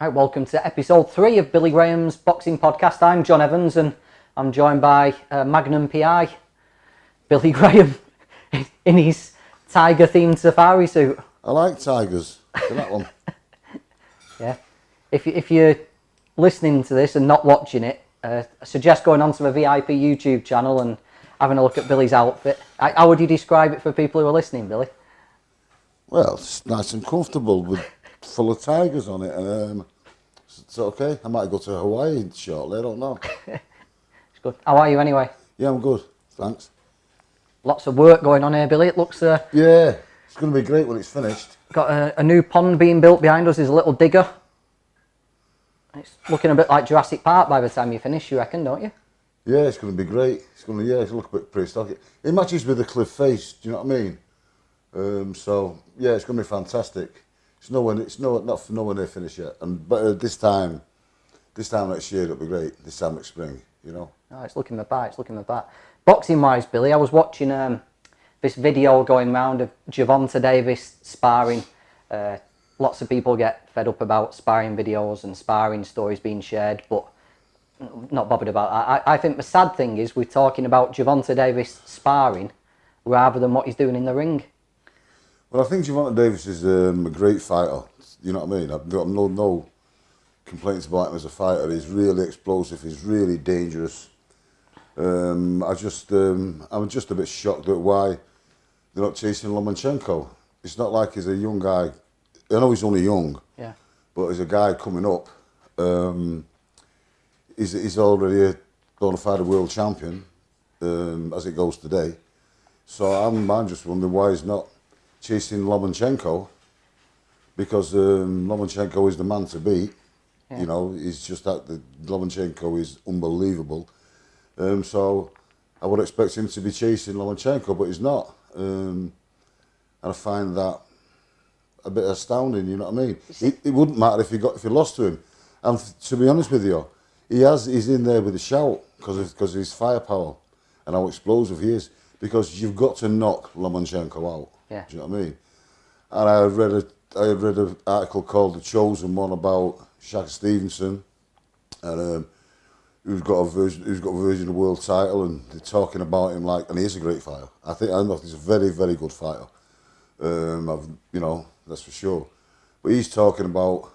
Right, welcome to episode 3 of Billy Graham's boxing podcast. I'm John Evans and I'm joined by Magnum PI, Billy Graham, in his tiger-themed safari suit. I like tigers. So that one. Yeah. If you're listening to this and not watching it, I suggest going onto the VIP YouTube channel and having a look at Billy's outfit. How would you describe it for people who are listening, Billy? Well, it's nice and comfortable with full of tigers on it. It's okay. I might go to Hawaii shortly. I don't know. It's good. How are you anyway? Yeah, I'm good. Thanks. Lots of work going on here, Billy. It looks... Yeah, it's going to be great when it's finished. Got a new pond being built behind us. There's a little digger. It's looking a bit like Jurassic Park by the time you finish, you reckon, don't you? Yeah, it's going to be great. It's look a bit prehistoric. It matches with the cliff face. Do you know what I mean? So yeah, it's going to be fantastic. It's not nowhere near finished yet. But this time next year it'll be great. This time next spring, you know. Oh, it's looking the part. It's looking the part. Boxing wise, Billy, I was watching this video going round of Gervonta Davis sparring. Lots of people get fed up about sparring videos and sparring stories being shared, but not bothered about that. I think the sad thing is we're talking about Gervonta Davis sparring rather than what he's doing in the ring. Well, I think Gervonta Davis is a great fighter. You know what I mean? I've got no complaints about him as a fighter. He's really explosive. He's really dangerous. I'm just a bit shocked at why they're not chasing Lomachenko. It's not like he's a young guy. I know he's only young, yeah, but as a guy coming up, he's already a bona fide world champion as it goes today. So I'm just wondering why he's not chasing Lomachenko, because Lomachenko is the man to beat. Yeah. You know, he's just Lomachenko is unbelievable. So I would expect him to be chasing Lomachenko, but he's not. And I find that a bit astounding. You know what I mean? It wouldn't matter if you lost to him. And to be honest with you, he's in there with a shout because of his firepower and how explosive he is. Because you've got to knock Lomachenko out. Yeah. Do you know what I mean? And I had read an article called "The Chosen One" about Shaq Stevenson, and who's got a version of the world title, and they're talking about him and he is a great fighter. I know he's a very, very good fighter. That's for sure. But he's talking about,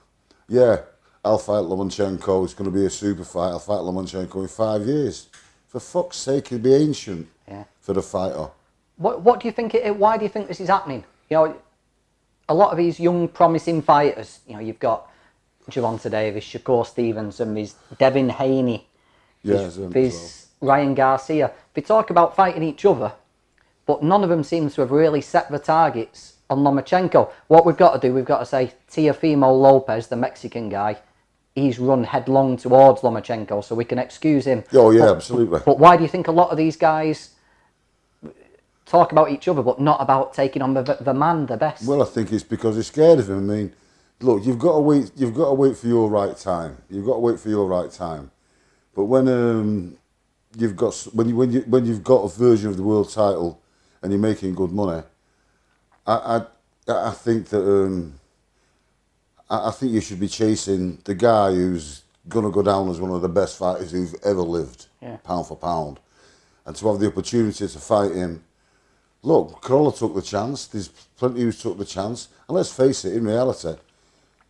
yeah, I'll fight Lomachenko. It's going to be a super fight. I'll fight Lomachenko in 5 years. For fuck's sake, he'd be ancient. Yeah. For the fighter. What do you think why do you think this is happening? You know, a lot of these young promising fighters, you know, you've got Gervonta Davis, Shakur Stevenson, there's Devin Haney, there's Ryan Garcia. They talk about fighting each other, but none of them seem to have really set the targets on Lomachenko. What we've got to do, we've got to say Teofimo Lopez, the Mexican guy, he's run headlong towards Lomachenko, so we can excuse him. Oh yeah, absolutely. But why do you think a lot of these guys talk about each other, but not about taking on the man, the best? Well, I think it's because they're scared of him. I mean, look, you've got to wait for your right time. You've got to wait for your right time. But when you've got a version of the world title and you're making good money, I think that I think you should be chasing the guy who's gonna go down as one of the best fighters who've ever lived, pound for pound, and to have the opportunity to fight him. Look, Crawler took the chance. There's plenty who took the chance. And let's face it, in reality,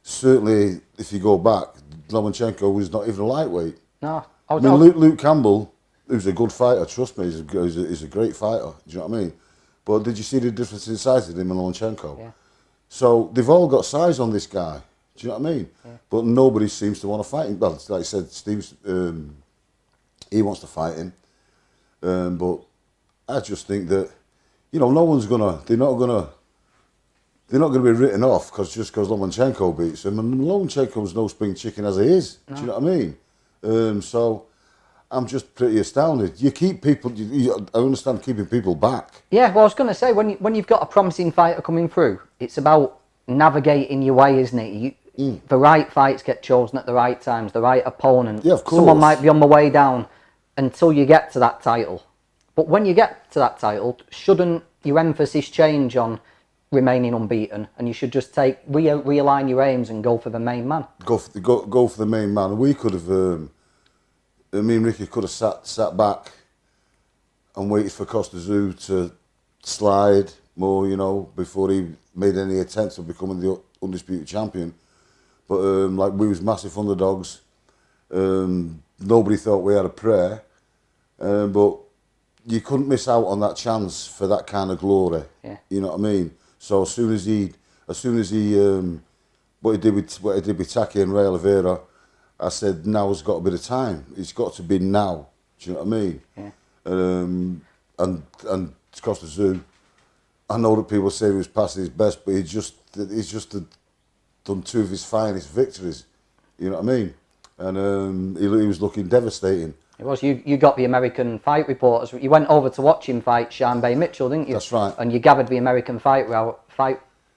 certainly if you go back, Lomachenko was not even a lightweight. No. Luke Campbell, who's a good fighter, trust me, he's a great fighter. Do you know what I mean? But did you see the difference in size of him and Lomachenko? Yeah. So they've all got size on this guy. Do you know what I mean? Yeah. But nobody seems to want to fight him. Well, like I said, Steve, he wants to fight him. But I just think that, you know, they're not gonna be written off because Lomachenko beats him, and Lomachenko's no spring chicken as he is. No. Do you know what I mean? So I'm just pretty astounded. You keep people. I understand keeping people back. Yeah, well, I was going to say when you've got a promising fighter coming through, it's about navigating your way, isn't it? The right fights get chosen at the right times, the right opponent. Yeah, of course. Someone might be on the way down until you get to that title. But when you get to that title, shouldn't your emphasis change on remaining unbeaten, and you should just realign your aims and go for the main man. Go for the main man. We could have, me and Ricky could have sat back and waited for Costa to slide more, before he made any attempts of becoming the undisputed champion. But we was massive underdogs. Nobody thought we had a prayer, but you couldn't miss out on that chance for that kind of glory. Yeah. You know what I mean? So as soon as he, what he did with Taki and Ray Oliveira, I said, now's got a bit of time. It's got to be now. Do you know what I mean? Yeah. And Costa Zoo, I know that people say he was past his best, but he's just done two of his finest victories. You know what I mean? And he was looking devastating. It was. You got the American fight reporters. You went over to watch him fight Sean Bay Mitchell, didn't you? That's right. And you gathered the American fight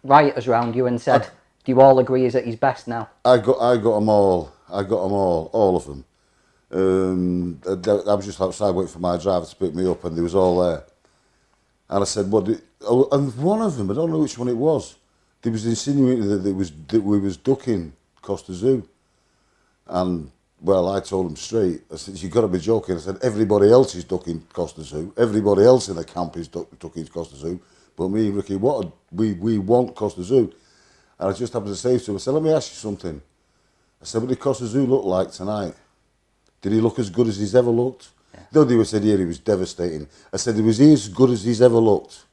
writers around you and said, do you all agree he's at his best now? I got them all. All of them. I was just outside waiting for my driver to pick me up, and they was all there. And I said, and one of them, I don't know which one it was, they was insinuating that we was ducking Costa Zoo. And, well, I told them straight. I said, you've got to be joking. I said, everybody else is ducking Costa Zoo. Everybody else in the camp is ducking Costa Zoo. But me and Ricky, we want Costa Zoo. And I just happened to say to him, I said, let me ask you something. I said, what did Costa Zoo look like tonight? Did he look as good as he's ever looked? Yeah. The other day said, yeah, he was devastating. I said, was he as good as he's ever looked?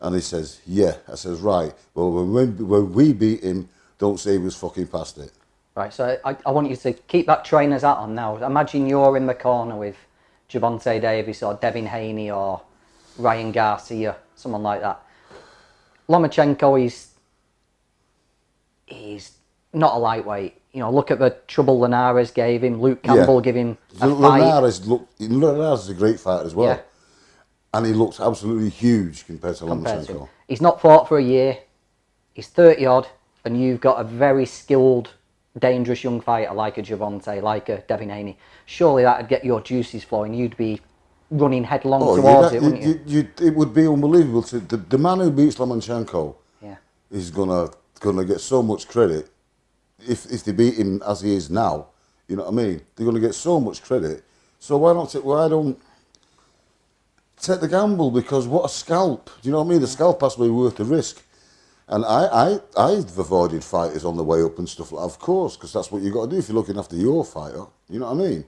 And he says, yeah. I says, right. Well, when we beat him, don't say he was fucking past it. Right, so I want you to keep that trainer's hat on now. Imagine you're in the corner with Gervonta Davis or Devin Haney or Ryan Garcia, someone like that. Lomachenko, he's not a lightweight. Look at the trouble Linares gave him. Luke Campbell gave him a fight. Linares is a great fighter as well. Yeah. And he looks absolutely huge compared to Lomachenko. He's not fought for a year. He's 30-odd, and you've got a very skilled, dangerous young fighter like a Gervonta, like a Devin Haney. Surely that'd get your juices flowing. You'd be running headlong towards it, wouldn't you? It would be unbelievable. The man who beats Lomachenko is gonna get so much credit if they beat him as he is now. You know what I mean? They're gonna get so much credit. So why don't take the gamble? Because what a scalp! Do you know what I mean? The scalp has to be worth the risk. And I've avoided fighters on the way up and stuff like that, of course, because that's what you've got to do if you're looking after your fighter. You know what I mean?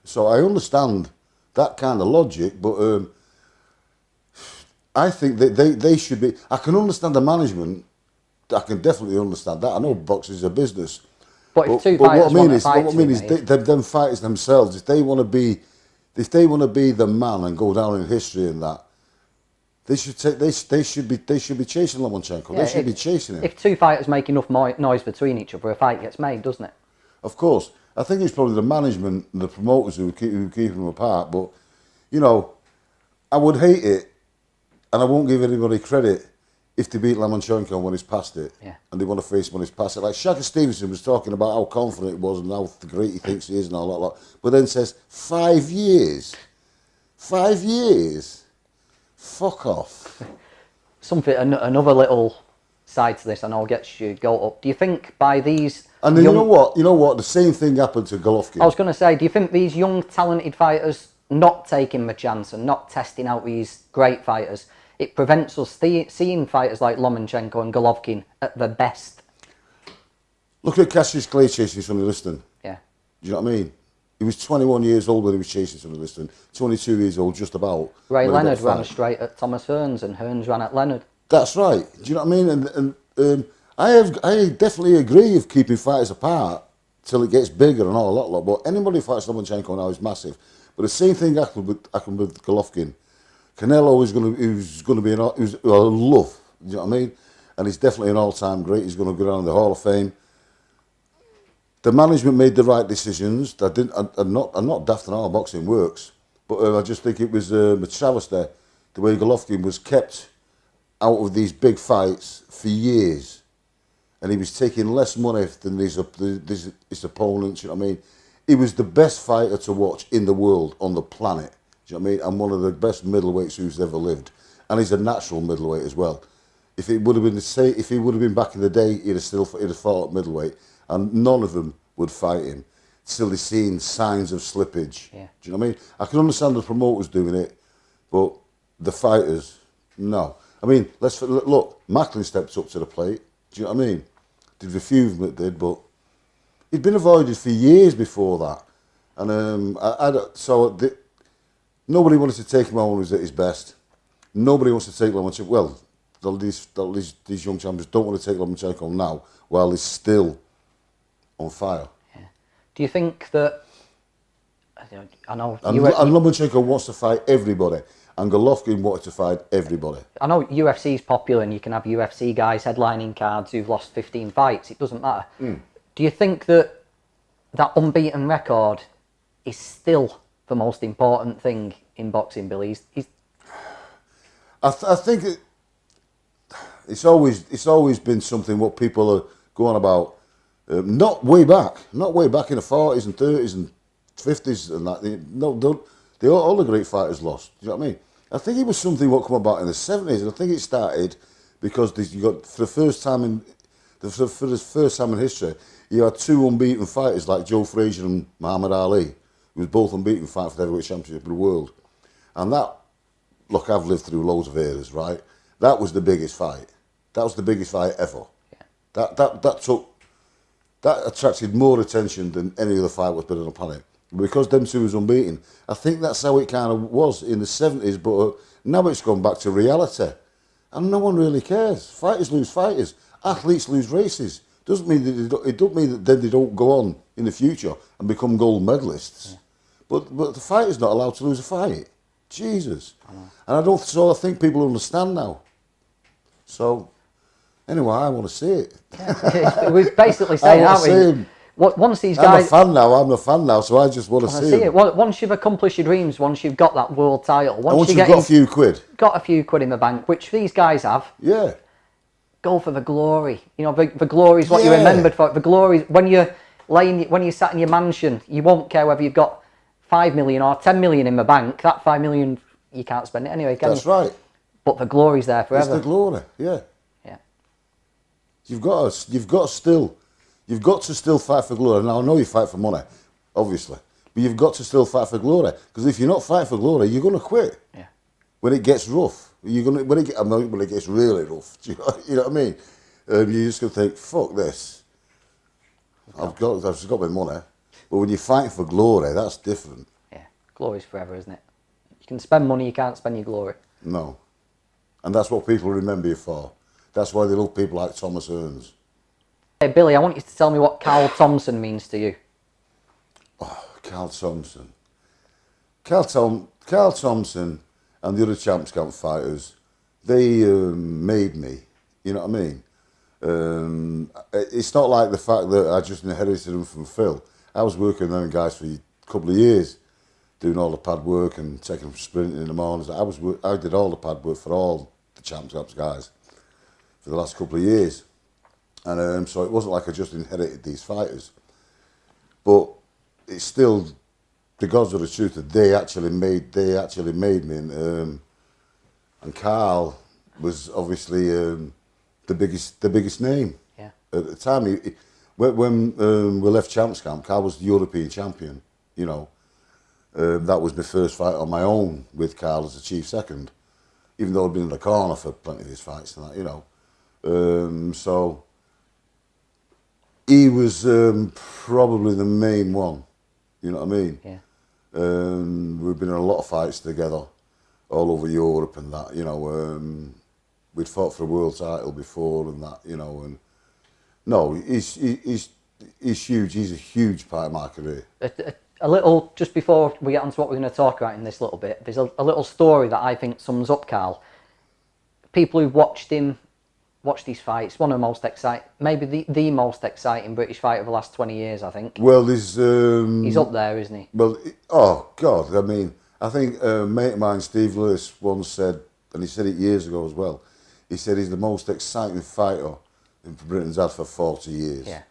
So I understand that kind of logic, but I think that they should be... I can understand the management. I can definitely understand that. I know boxing is a business. But if two fighters want to fight, what I mean is them fighters themselves, if they want to be the man and go down in history and that, They should be chasing Lomachenko. They should be chasing him. If two fighters make enough noise between each other, a fight gets made, doesn't it? Of course. I think it's probably the management and the promoters who keep them apart. But, I would hate it, and I won't give anybody credit if they beat Lomachenko when he's past it. Yeah. And they want to face him when he's past it. Like Shaka Stevenson was talking about how confident he was and how great he thinks he is and all that. But then says, 5 years. 5 years. Fuck off. Another little side to this, I know gets you go up. Do you think by these... And then you know what? The same thing happened to Golovkin. I was going to say, do you think these young, talented fighters not taking the chance and not testing out these great fighters, it prevents us seeing fighters like Lomachenko and Golovkin at their best? Look at Cassius Clay chasing Sonny Liston. Yeah. Do you know what I mean? He was 21 years old when he was chasing Sonny Liston. 22 years old, just about. Ray Leonard ran straight at Thomas Hearns, and Hearns ran at Leonard. That's right. Do you know what I mean? And I definitely agree of keeping fighters apart till it gets bigger and all that lot. But anybody who fights Lomachenko now is massive. But the same thing happened with Golovkin. Canelo is going to be a love. Do you know what I mean? And he's definitely an all-time great. He's going to go down in the Hall of Fame. The management made the right decisions. I'm not daft on how boxing works, but I just think it was a travesty the way Golovkin was kept out of these big fights for years, and he was taking less money than his opponents. You know what I mean? He was the best fighter to watch in the world, on the planet. Do you know what I mean? And one of the best middleweights who's ever lived, and he's a natural middleweight as well. if it would have been the same, if he would have been back in the day, he'd have fought at middleweight, and none of them would fight him. Still, he's seen signs of slippage. Yeah. Do you know what I mean? I can understand the promoters doing it, but the fighters, no. I mean, look. Macklin stepped up to the plate. Do you know what I mean? Did a few of them that did, but he'd been avoided for years before that, and nobody wanted to take him on when he was at his best. Nobody wants to take Lomachenko. Well, these young champions don't want to take Lomachenko now while he's still on fire. Yeah. Do you think that? I know. And Lomachenko wants to fight everybody, and Golovkin wanted to fight everybody. I know UFC's popular, and you can have UFC guys headlining cards who've lost 15 fights. It doesn't matter. Do you think that unbeaten record is still the most important thing in boxing, Billy? I think it's always been something what people are going about. Not way back in the 40s and 30s and 50s and that. All the great fighters lost. Do you know what I mean? I think it was something what come about in the 70s, and I think it started because you got for the first time in history, you had two unbeaten fighters like Joe Frazier and Muhammad Ali, who was both unbeaten, fighting for the heavyweight championship of the world. And that, look, I've lived through loads of eras, right? That was the biggest fight. That was the biggest fight ever. Yeah. That attracted more attention than any other fight was put on the planet. Because them two was unbeaten. I think that's how it kind of was in the 70s, but now it's gone back to reality. And no one really cares. Fighters lose fighters. Athletes lose races. Doesn't mean it don't mean that then they don't go on in the future and become gold medalists. Yeah. But the fighter's not allowed to lose a fight. Jesus. And I think people understand now. So, anyway, I want to see it. Yeah. We're basically saying, aren't we? Once these guys... I'm a fan now, so I just want to see it. Once you've accomplished your dreams, once you've got that world title... Once you've got a few quid. Got a few quid in the bank, which these guys have. Yeah. Go for the glory. You know, the glory is what you're remembered for. The glory, when you're sat in your mansion, you won't care whether you've got 5 million or 10 million in the bank. That 5 million, you can't spend it anyway, can you? That's right. But the glory's there forever. It's the glory, yeah. Yeah. You've got to still fight for glory. Now I know you fight for money, obviously, but you've got to still fight for glory. Because if you're not fighting for glory, you're going to quit. Yeah. When it gets rough, when it gets really rough. You know what I mean? You're just going to think, fuck this. I've just got my money. But when you're fighting for glory, that's different. Yeah, glory's forever, isn't it? You can spend money, you can't spend your glory. No. And that's what people remember you for. That's why they love people like Thomas Hearns. Hey, Billy, I want you to tell me what Carl Thompson means to you. Oh, Carl Thompson. Carl Thompson and the other Champs Camp fighters, they made me. You know what I mean? It's not like the fact that I just inherited them from Phil. I was working with them guys for a couple of years, doing all the pad work and taking them sprinting in the mornings. I did all the pad work for all the Champs Camp guys for the last couple of years. And so it wasn't like I just inherited these fighters. But it's still, the gods of the truth, that they actually made me. And Carl was obviously the biggest name. Yeah. At the time, when we left Champs Camp, Carl was the European champion. You know, that was my first fight on my own with Carl as the chief second, even though I'd been in the corner for plenty of his fights and that. You know, so. He was probably the main one, you know what I mean? Yeah. We've been in a lot of fights together, all over Europe and that, you know. We'd fought for a world title before and that, you know. And no, he's huge. He's a huge part of my career. A little, just before we get on to what we're going to talk about in this little bit, there's a little story that I think sums up Carl. People who've watched his fights, one of the most exciting, maybe the most exciting British fight of the last 20 years, I think. Well, there's... he's up there, isn't he? Well, oh, God, I mean, I think a mate of mine, Steve Lewis, once said, and he said it years ago as well, he said he's the most exciting fighter Britain's had for 40 years. Yeah.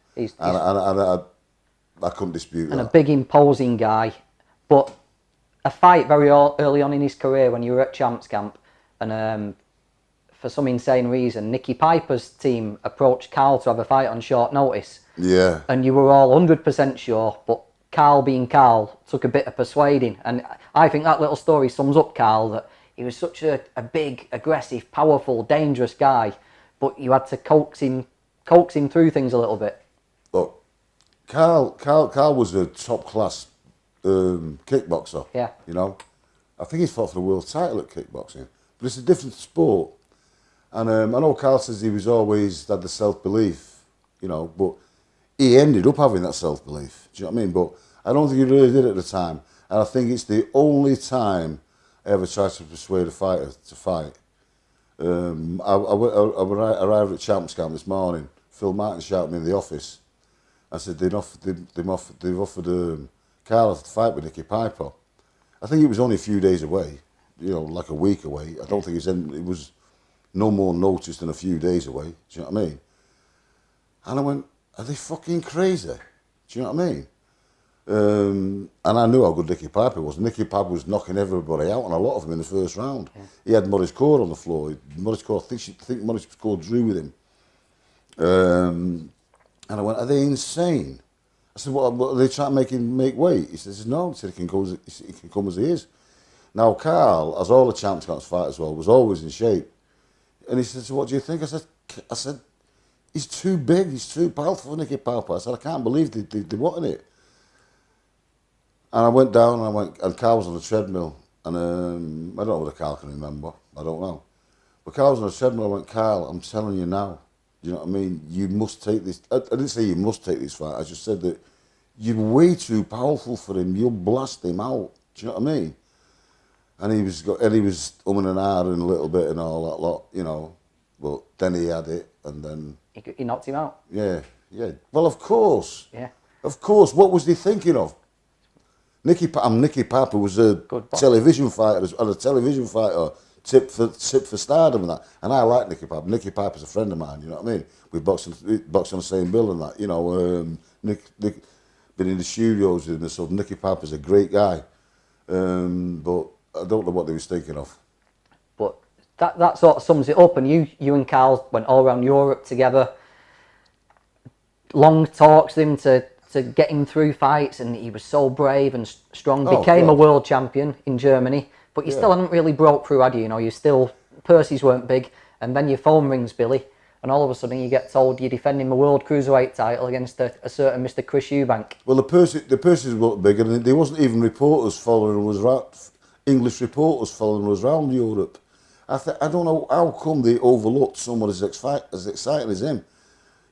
I couldn't dispute that. And a big, imposing guy. But a fight very early on in his career when you were at Champs Camp, and for some insane reason, Nicky Piper's team approached Carl to have a fight on short notice. Yeah. And you were all 100% sure, but Carl being Carl took a bit of persuading. And I think that little story sums up Carl, that he was such a big, aggressive, powerful, dangerous guy, but you had to coax him through things a little bit. Look, Carl was a top class kickboxer. Yeah. You know, I think he's fought for the world title at kickboxing, but it's a different sport. And I know Carl says he was always had the self belief, you know, but he ended up having that self belief. Do you know what I mean? But I don't think he really did at the time, and I think it's the only time I ever tried to persuade a fighter to fight. I arrived at Champs Camp this morning. Phil Martin shouted me in the office. I said they've offered Carl to fight with Nicky Piper. I think it was only a few days away, you know, like a week away. I don't think it was no more notice than a few days away. Do you know what I mean? And I went, are they fucking crazy? Do you know what I mean? And I knew how good Nicky Piper was. Nicky Piper was knocking everybody out, and a lot of them in the first round. Yeah. He had Maurice Core on the floor. Maurice Core, I think Maurice Core drew with him. And I went, are they insane? I said, what are they trying to make weight? He says, no. He said, he can come as he is. Now, Carl, as all the Champs Camp fighters were, was always in shape. And he said, so what do you think? I said, he's too big, he's too powerful for Nicky Piper. I said, I can't believe they wanted it. And I went down and Carl was on the treadmill. And I don't know whether Carl can remember, I don't know. But Carl was on the treadmill. I went, Carl, I'm telling you now, you know what I mean? You must take this. I didn't say you must take this fight. I just said that you're way too powerful for him. You'll blast him out. Do you know what I mean? And he was umming and ahhing a little bit and all that lot, you know. But then he had it, and then he knocked him out. Yeah. Well, of course. Yeah. Of course. What was he thinking of? Nicky Piper was a television fighter, and a television fighter tipped for stardom and that. And I like Nicky Piper. Nicky Piper's a friend of mine. You know what I mean? We boxed on the same bill and that. You know, Nick been in the studios with him and stuff. Nicky Piper's a great guy, but I don't know what they was thinking of. But that sort of sums it up. And you and Carl went all around Europe together. Long talks with him to get him through fights, and he was so brave and strong. Became a world champion in Germany, but you still hadn't really broke through, had you? You know, you still, purses weren't big, and then your phone rings, Billy, and all of a sudden you get told you're defending the world cruiserweight title against a certain Mr. Chris Eubank. Well, the purses weren't big, and there wasn't even reporters following us around, English reporters following us around Europe. I don't know how come they overlooked someone as exciting as him.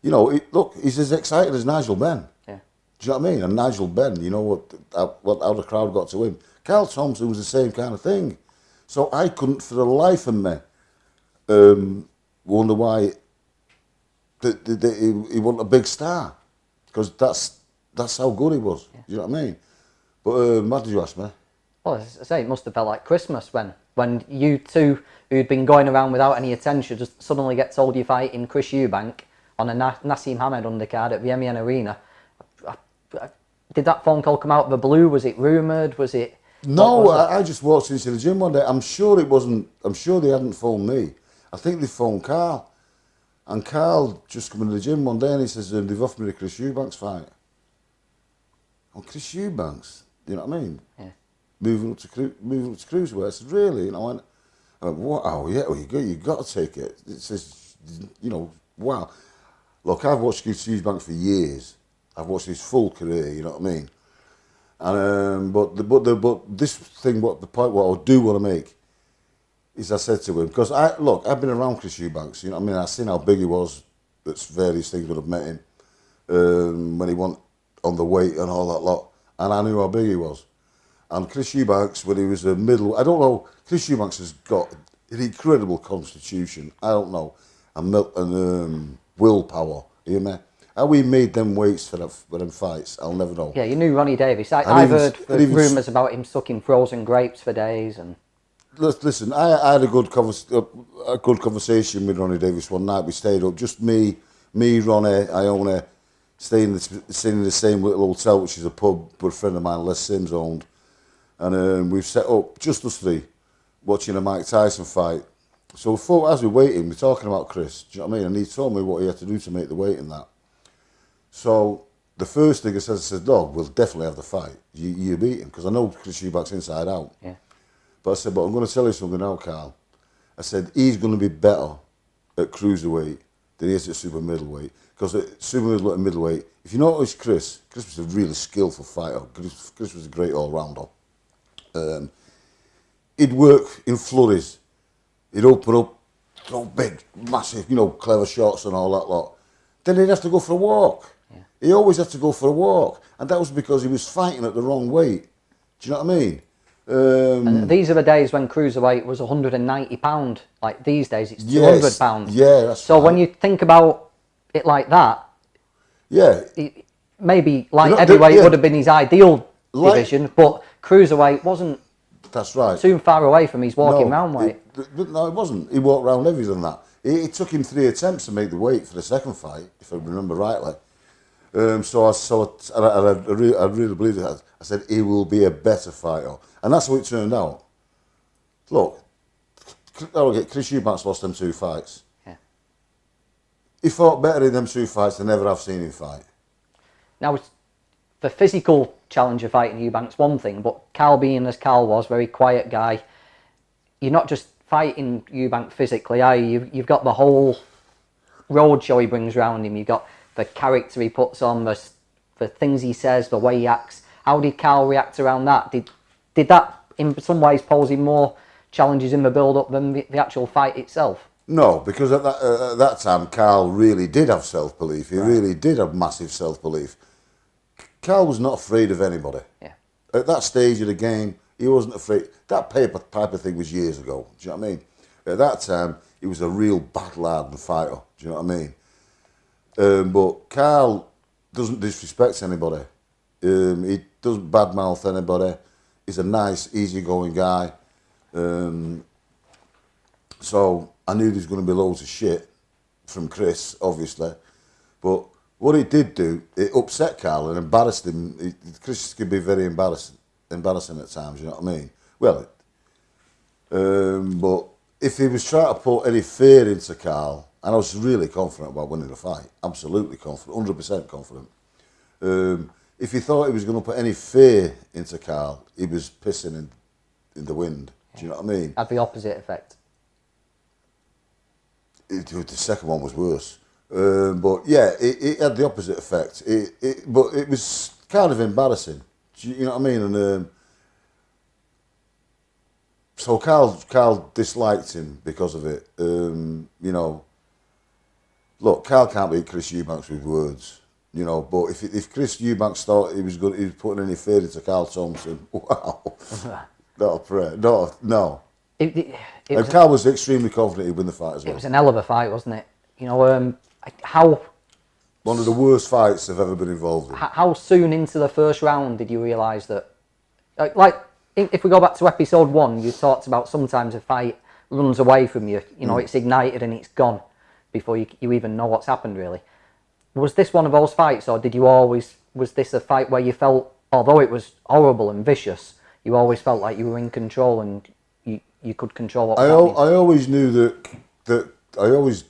You know, look, he's as excited as Nigel Benn. Yeah. Do you know what I mean? And Nigel Benn, you know how the crowd got to him. Carl Thompson was the same kind of thing. So I couldn't, for the life of me, wonder why he wasn't a big star. Because that's how good he was. Yeah. Do you know what I mean? But what did you ask me? Well, as I say, it must have felt like Christmas when you two, who'd been going around without any attention, just suddenly get told you're fighting Chris Eubank on a Nassim Hamed undercard at the MEN Arena. Did that phone call come out of the blue? Was it rumoured? Was it... No, I just walked into the gym one day. I'm sure they hadn't phoned me. I think they phoned Carl. And Carl just come into the gym one day and he says, they've offered me the Chris Eubanks fight. Oh, Chris Eubanks? You know what I mean? Yeah. Moving up to cruiserweight. I said, really? And I went, wow, yeah, well, you got to take it. It says, you know, wow. Look, I've watched Chris Eubanks for years. I've watched his full career, you know what I mean? And but this thing, what I do want to make is, I said to him, because I've been around Chris Eubanks, you know what I mean? I've seen how big he was. That's various things when I've met him, when he went on the weight and all that lot, and I knew how big he was. And Chris Eubanks, when he was a middle, I don't know. Chris Eubanks has got an incredible constitution. I don't know, and willpower. You hear me? How he made them weights for them fights, I'll never know. Yeah, you knew Ronnie Davis. I've heard rumours about him sucking frozen grapes for days. And listen, I had a good conversation with Ronnie Davis one night. We stayed up, just me, Ronnie, Iona, staying in the same little hotel, which is a pub where a friend of mine, Les Sims, owned. And we've set up, just us three, watching a Mike Tyson fight. So as we're waiting, we're talking about Chris. Do you know what I mean? And he told me what he had to do to make the weight and that. So the first thing I said, "Dog, we'll definitely have the fight. You beat him," because I know Chris Eubank's inside out. Yeah. But I said, "But I'm going to tell you something now, Carl." I said, "He's going to be better at cruiserweight than he is at super middleweight. Because at super middleweight and middleweight, if you notice Chris was a really skillful fighter. Chris was a great all-rounder. He'd work in flurries. He'd open up, big, massive, clever shots and all that lot. Then he'd have to go for a walk. Yeah. He always had to go for a walk. And that was because he was fighting at the wrong weight. Do you know what I mean? And these are the days when cruiserweight was £190. Like these days, it's £200. Yeah, that's so right. when you think about it like that, yeah, maybe light heavyweight would have been his ideal division, but cruiserweight wasn't. That's right. Too far away from his walking round weight. No, it wasn't. He walked round heavier than that. It took him 3 attempts to make the weight for the second fight, if I remember rightly. I really believed it. I said he will be a better fighter, and that's what it turned out. Look, Chris Eubank's lost them 2 fights. Yeah. He fought better in them 2 fights than ever I've seen him fight. Now, the physical challenge of fighting Eubank's one thing, but Carl being as Carl was, very quiet guy, you're not just fighting Eubank physically, are you? You've got the whole roadshow he brings around him. You've got the character he puts on, the things he says, the way he acts. How did Carl react around that? Did that in some ways pose him more challenges in the build-up than the actual fight itself? No, because at that time, Carl really did have self-belief. He really did have massive self-belief. Carl was not afraid of anybody. Yeah. At that stage of the game, he wasn't afraid. That Piper thing was years ago. Do you know what I mean? At that time, he was a real battle-hardened fighter. Do you know what I mean? But Carl doesn't disrespect anybody. He doesn't badmouth anybody. He's a nice, easygoing guy. So I knew there was going to be loads of shit from Chris, obviously. But what it did do, it upset Carl and embarrassed him. Chris could be very embarrassing at times, you know what I mean? Well, but if he was trying to put any fear into Carl, and I was really confident about winning the fight, absolutely confident, 100% confident. If he thought he was going to put any fear into Carl, he was pissing in the wind. Do you know what I mean? Had the opposite effect. The second one was worse. But yeah, it had the opposite effect. But it was kind of embarrassing. Do you know what I mean? And so Carl disliked him because of it. Look, Carl can't beat Chris Eubank with words. But if Chris Eubank thought he was putting any fear into Carl Thompson, wow, not a prayer. No. And Carl was extremely confident he'd win the fight as well. It was an hell of a fight, wasn't it? How... One of the worst fights I've ever been involved in. How soon into the first round did you realise that... if we go back to episode 1, you talked about sometimes a fight runs away from you. It's ignited and it's gone before you even know what's happened, really. Was this one of those fights, or was this a fight where you felt, although it was horrible and vicious, you always felt like you were in control and you could control what was happening? I always knew that I was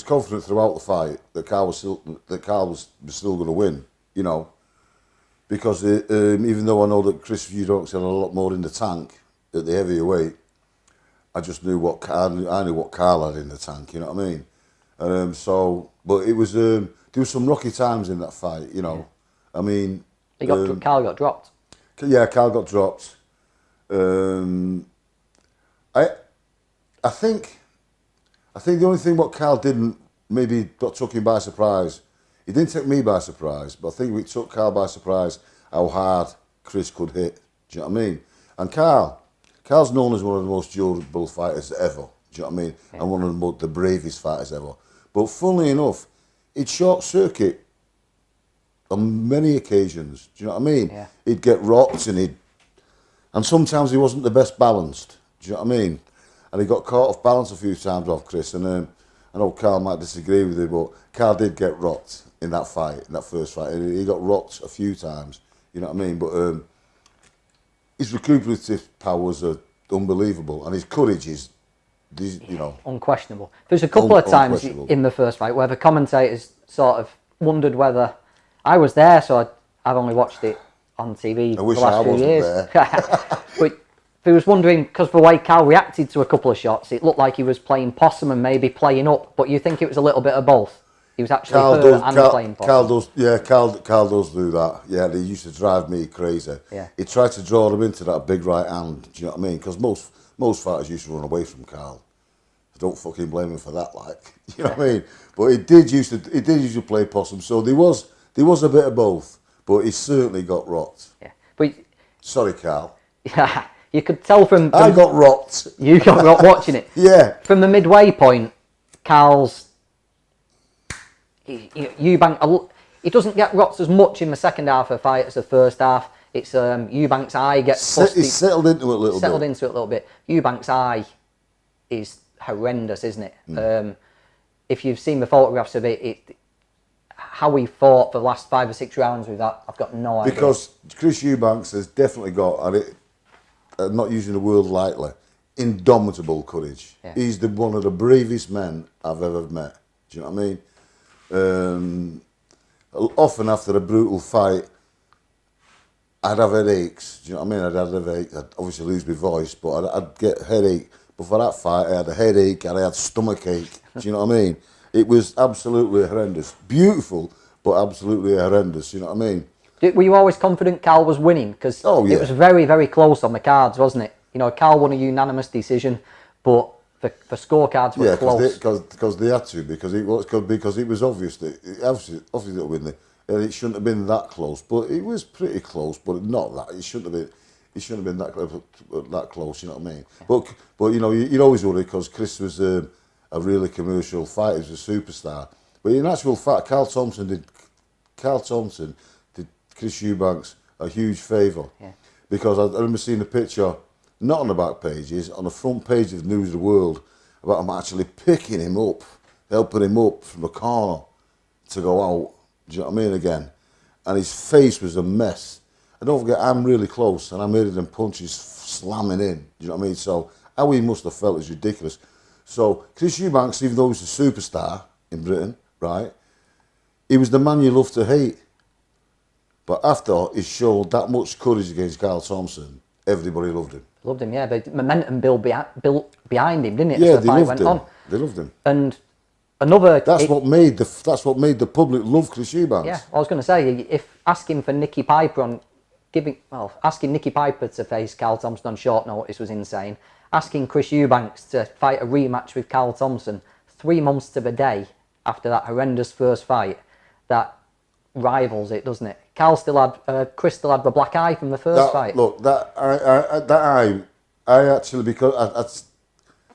confident throughout the fight that Carl was still going to win, because even though I know that Chris Eubank had a lot more in the tank at the heavier weight, I just knew I knew what Carl had in the tank. You know what I mean? But it was there was some rocky times in that fight. Yeah. I mean, Carl got dropped. Yeah, Carl got dropped. I think the only thing what Carl didn't maybe took him by surprise. He didn't take me by surprise, but I think it took Carl by surprise how hard Chris could hit. Do you know what I mean? And Carl's known as one of the most durable fighters ever. Do you know what I mean? Yeah. And one of the bravest fighters ever. But funnily enough, he'd short circuit on many occasions. Do you know what I mean? Yeah. He'd get rocked and sometimes he wasn't the best balanced. Do you know what I mean? And he got caught off balance a few times off Chris. And I know Carl might disagree with you, but Carl did get rocked in that fight, in that first fight. He got rocked a few times. You know what I mean? But his recuperative powers are unbelievable, and his courage is You know, unquestionable. There's a couple of times unquestionable. in the first fight where the commentators sort of wondered whether I was there, so I've only watched it on TV I wish the last I few wasn't years. there. But they was wondering, because the way Cal reacted to a couple of shots, it looked like he was playing possum and maybe playing up. But you think it was a little bit of both? He was actually hurt and playing possum. Cal does do that. Yeah, they used to drive me crazy. Yeah. He tried to draw them into that big right hand. Do you know what I mean? Because most fighters used to run away from Cal. I don't fucking blame him for that. Like, you know what I mean? But he did used to play possum. So there was a bit of both. But he certainly got rocked. Yeah, but sorry, Cal. Yeah, you could tell from I got rocked. You got rocked watching it. Yeah. From the midway point, Cal's Eubank. He doesn't get rocked as much in the second half of the fight as the first half. It's Eubank's eye gets He's settled into it a little bit. Eubank's eye is horrendous, isn't it? If you've seen the photographs of it, how he fought for the last 5 or 6 rounds with that, I've got no idea. Because Chris Eubanks has definitely got, and I'm not using the word lightly, indomitable courage. Yeah. He's one of the bravest men I've ever met. Do you know what I mean? Often after a brutal fight, I'd have headaches. Do you know what I mean? I'd have a headache. I'd obviously lose my voice, but I'd get a headache. But for that fight, I had a headache and I had stomach ache. Do you know what I mean? It was absolutely horrendous. Beautiful, but absolutely horrendous. You know what I mean? Were you always confident Cal was winning? Because it was very, very close on the cards, wasn't it? You know, Cal won a unanimous decision, but the scorecards were close. Because they had to, because it was obvious that obviously they'll win it, and it shouldn't have been that close. But it was pretty close, but not that. It shouldn't have been. It shouldn't have been that close. You know what I mean? Yeah. But you know, you'd always worry because Chris was a really commercial fighter. He was a superstar. But in actual fact, Carl Thompson did Chris Eubanks a huge favour. Yeah. Because I remember seeing a picture, not on the back pages, on the front page of News of the World, about him actually picking him up, helping him up from the corner to go out. Do you know what I mean? Again. And his face was a mess. And don't forget, I'm really close, and I'm hearing them punches slamming in. Do you know what I mean? So how he must have felt is ridiculous. So Chris Eubanks, even though he was a superstar in Britain, right, he was the man you love to hate. But after he showed that much courage against Carl Thompson, everybody loved him. Loved him, yeah. The momentum built behind him, didn't it? Yeah, as the fight went on. They loved him. And another. That's what made the public love Chris Eubanks. Yeah, I was going to say, if asking for Nicky Piper asking Nicky Piper to face Carl Thompson on short notice was insane. Asking Chris Eubanks to fight a rematch with Carl Thompson 3 months to the day after that horrendous first fight, that rivals it, doesn't it? Chris still had the black eye from the first fight. Look, I actually, because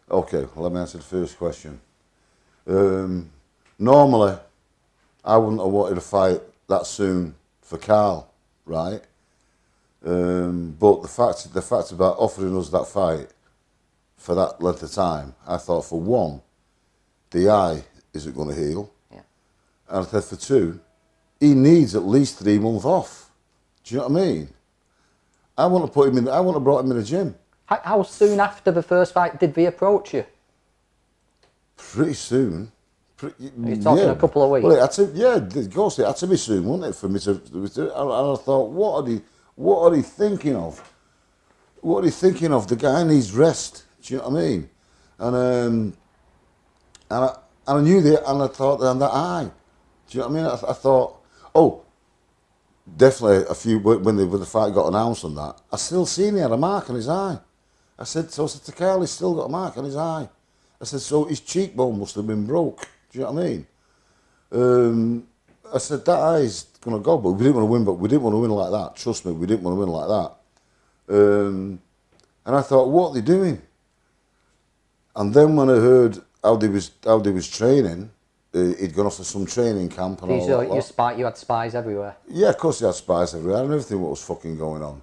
okay, well, let me answer the first question. Normally, I wouldn't have wanted to fight that soon for Carl, right? But the fact about offering us that fight for that length of time, I thought, for one, the eye isn't going to heal, and I thought, for two, he needs at least 3 months off. Do you know what I mean? I want to put him in. I want to brought him in the gym. How soon after the first fight did they approach you? Pretty soon. You're talking a couple of weeks. Well, of course, it had to be soon, wouldn't it, for me to? And I thought, what are they thinking of? What are they thinking of? The guy needs rest. Do you know what I mean? And I knew that, and I thought, and that eye. Do you know what I mean? I thought, oh, definitely when the fight got announced on that, I still seen he had a mark on his eye. I said to Carl, he's still got a mark on his eye. I said, so his cheekbone must have been broke. Do you know what I mean? I said, that eye's going to go, but we didn't want to win, but we didn't want to win like that. Trust me, we didn't want to win like that. And I thought, what are they doing? And then when I heard how they was training, he'd gone off to some training camp and all that. You had spies everywhere. Yeah, of course he had spies everywhere and everything what was fucking going on.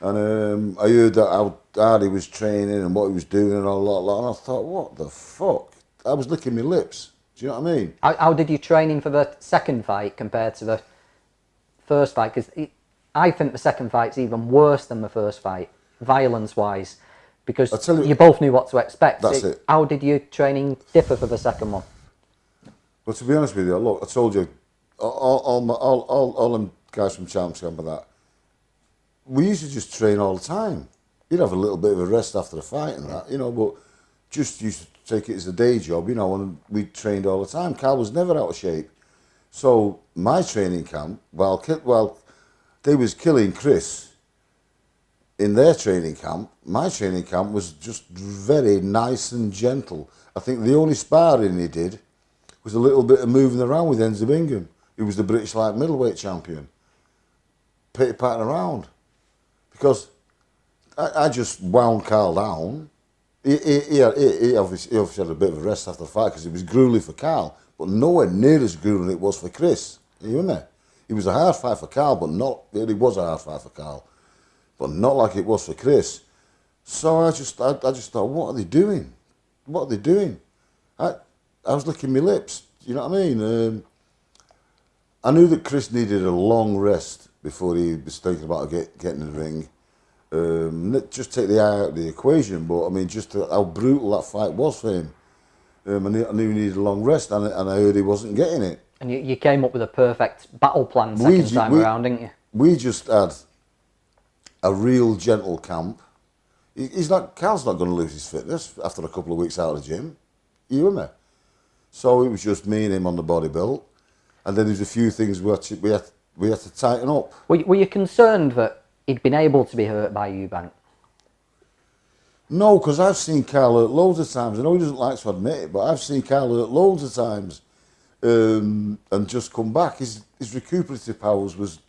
And I heard that how hard he was training and what he was doing and all that. And I thought, what the fuck? I was licking my lips. Do you know what I mean? How did you train him for the second fight compared to the first fight? Because I think the second fight's even worse than the first fight, violence-wise. Because I tell you, you both knew what to expect. That's it. How did your training differ for the second one? But to be honest with you, look, I told you, all them guys from Champs Camp and that, we used to just train all the time. You'd have a little bit of a rest after the fight and that, you know, but just used to take it as a day job, you know, and we trained all the time. Carl was never out of shape. So my training camp, while they was killing Chris in their training camp, my training camp was just very nice and gentle. I think the only sparring he did was a little bit of moving around with Enzo Bingham, who was the British light middleweight champion, patting around. Because I just wound Carl down. He obviously had a bit of a rest after the fight because it was grueling for Carl, but nowhere near as grueling it was for Chris. Are you in there? It was a hard fight for Carl, but it was a hard fight for Carl, but not like it was for Chris. So I just thought, what are they doing? What are they doing? I was licking my lips. You know what I mean? I knew that Chris needed a long rest before he was thinking about getting in the ring. Just take the eye out of the equation, but I mean, just how brutal that fight was for him. I knew he needed a long rest, and I heard he wasn't getting it. And you came up with a perfect battle plan second time around, didn't you? We just had a real gentle camp. Carl's not going to lose his fitness after a couple of weeks out of the gym. You and me. So it was just me and him on the body build, and then there's a few things we had to tighten up. Were you concerned that he'd been able to be hurt by Eubank? No, because I've seen Carl hurt loads of times. I know he doesn't like to admit it, but I've seen Carl hurt loads of times and just come back. His recuperative powers was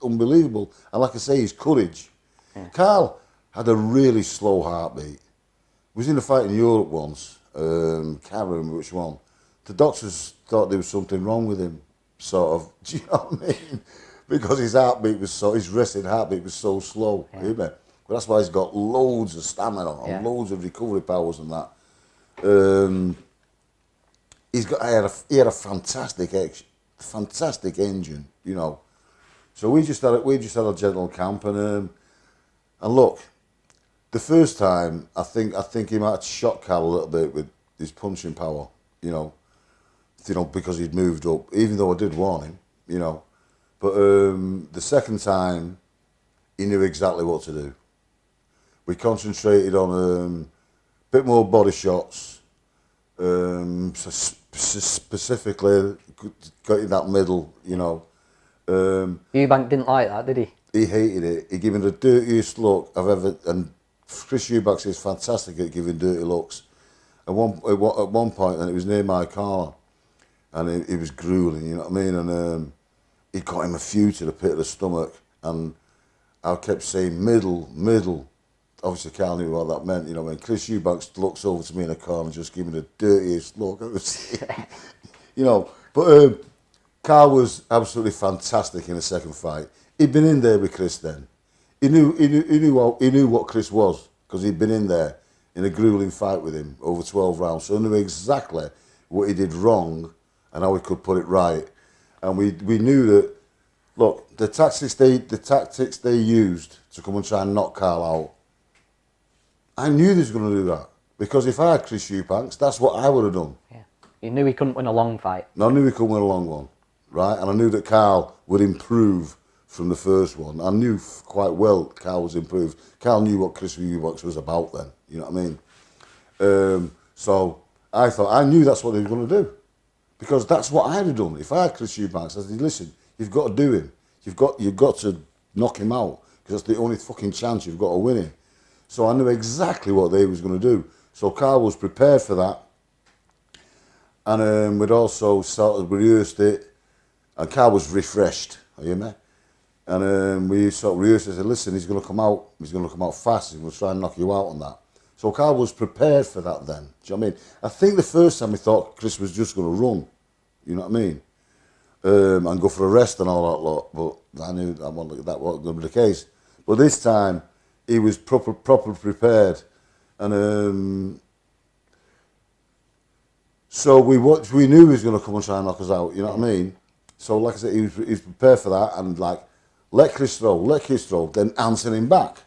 unbelievable. And like I say, his courage. Yeah. Carl had a really slow heartbeat. He was in a fight in Europe once. Can't remember which one. The doctors thought there was something wrong with him, sort of. Do you know what I mean? Because his resting heartbeat was so slow. Yeah. But that's why he's got loads of stamina and loads of recovery powers and that. He had a fantastic engine, you know. So we just had a gentle camp and look, the first time I think he might have shocked Carl a little bit with his punching power, you know, because he'd moved up, even though I did warn him, you know. But the second time, he knew exactly what to do. We concentrated on a bit more body shots, specifically got in that middle, you know. Eubank didn't like that, did he? He hated it. He gave me the dirtiest look I've ever. And Chris Eubank is fantastic at giving dirty looks. At one point, and it was near my corner, and it was grueling. You know what I mean? And he got him a few to the pit of the stomach, and I kept saying middle. Obviously, Carl knew what that meant. You know, when Chris Eubank looks over to me in the corner and just gave me the dirtiest look, you know. But Carl was absolutely fantastic in the second fight. He'd been in there with Chris then. He knew what Chris was because he'd been in there in a grueling fight with him over 12 rounds. So he knew exactly what he did wrong and how he could put it right. And we knew that. Look, the tactics they used to come and try and knock Carl out. I knew they was going to do that because if I had Chris Eubanks, that's what I would have done. Yeah, you knew he couldn't win a long fight. I knew he couldn't win a long one, right? And I knew that Carl would improve from the first one. I knew quite well Carl was improved. Carl knew what Chris Eubanks was about then. You know what I mean? So I knew that's what they were going to do because that's what I'd have done. If I had Chris Eubanks, I said, listen, you've got to do him. You've got to knock him out because that's the only fucking chance you've got to win him. So I knew exactly what they was going to do. So Carl was prepared for that. And we'd also sort of rehearsed it. And Carl was refreshed, are you me? And we sort of rehearsed it and said, listen, he's going to come out fast. He's going to try and knock you out on that. So Carl was prepared for that then. Do you know what I mean? I think the first time we thought Chris was just going to run. You know what I mean? And go for a rest and all that lot. But I knew that wasn't going to be the case. But this time, he was proper prepared. And so we knew he was going to come and try and knock us out. You know what I mean? So like I said, he was prepared for that. And like, let Chris throw, then answer him back.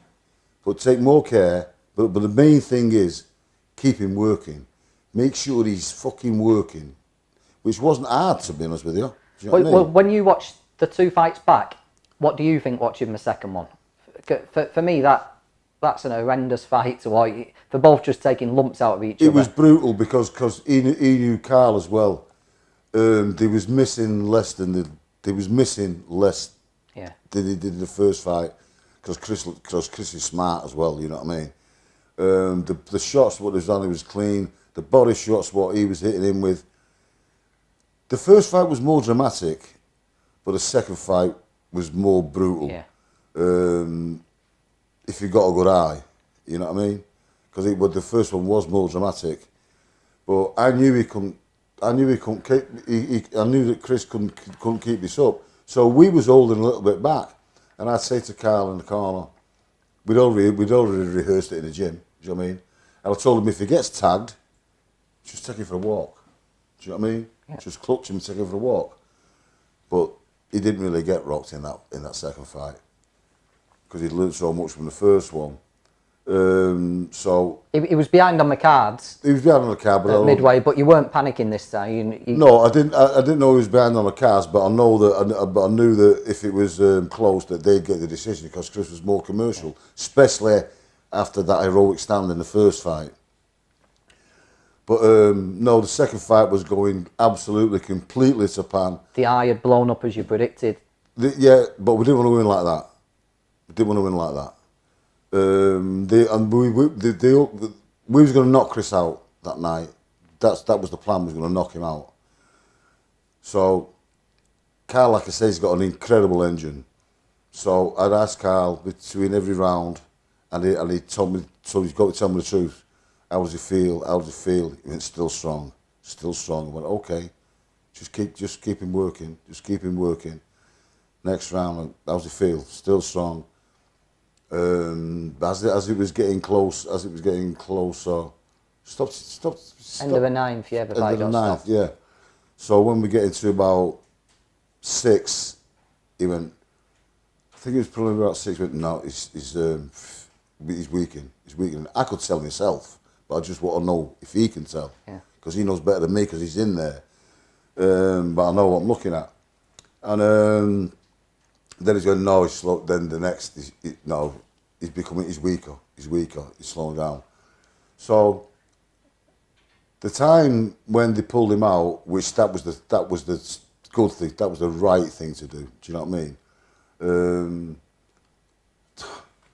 But take more care. But the main thing is, keep him working. Make sure he's fucking working. Which wasn't hard, to be honest with you. Do you know what I mean? Well, when you watch the 2 fights back, what do you think watching the second one? For me, that's an horrendous fight to watch. They're both just taking lumps out of each other. It was brutal because he knew Carl as well. They was missing less than Yeah. than he did in the first fight, because Chris is smart as well. You know what I mean? The shots what he was on, he was clean. The body shots what he was hitting him with. The first fight was more dramatic, but the second fight was more brutal. Yeah. If you got a good eye, you know what I mean? Because the first one was more dramatic, but I knew he couldn't. I knew he couldn't keep. I knew that Chris couldn't keep this up. So we was holding a little bit back, and I'd say to Carl in the corner, we'd already rehearsed it in the gym. Do you know what I mean? And I told him if he gets tagged, just take him for a walk. Do you know what I mean? Yeah. Just clutch him and take him for a walk. But he didn't really get rocked in that second fight, because he'd learned so much from the first one. So he was behind on the cards. He was behind on the card, but midway. But you weren't panicking this time. No, I didn't. I didn't know he was behind on the cards, but I knew that if it was close, that they'd get the decision, because Chris was more commercial, especially after that heroic stand in the first fight. But no, the second fight was going absolutely, completely to pan. The eye had blown up as you predicted. Yeah, but we didn't want to win like that. We didn't want to win like that. We was going to knock Chris out that night. That was the plan. We was going to knock him out. So Carl, like I say, he's got an incredible engine. So I'd asked Carl between every round, and he told me. So he's got to tell me the truth. How does he feel? How does he feel? He went, still strong, still strong. I went, okay, just keep him working, just keep him working. Next round, how does he feel? Still strong. As it was getting closer, stop. End of the ninth, yeah. End of the ninth, yeah. So when we get into about 6, he went. I think it was probably about 6. He went, no, he's weakening. He's weakening. I could tell myself, but I just want to know if he can tell, because he knows better than me, because he's in there. But I know what I'm looking at, and. Then he's going, no, he's slow. Then the next, he's weaker, he's slowing down. So the time when they pulled him out, which that was the good thing, that was the right thing to do. Do you know what I mean?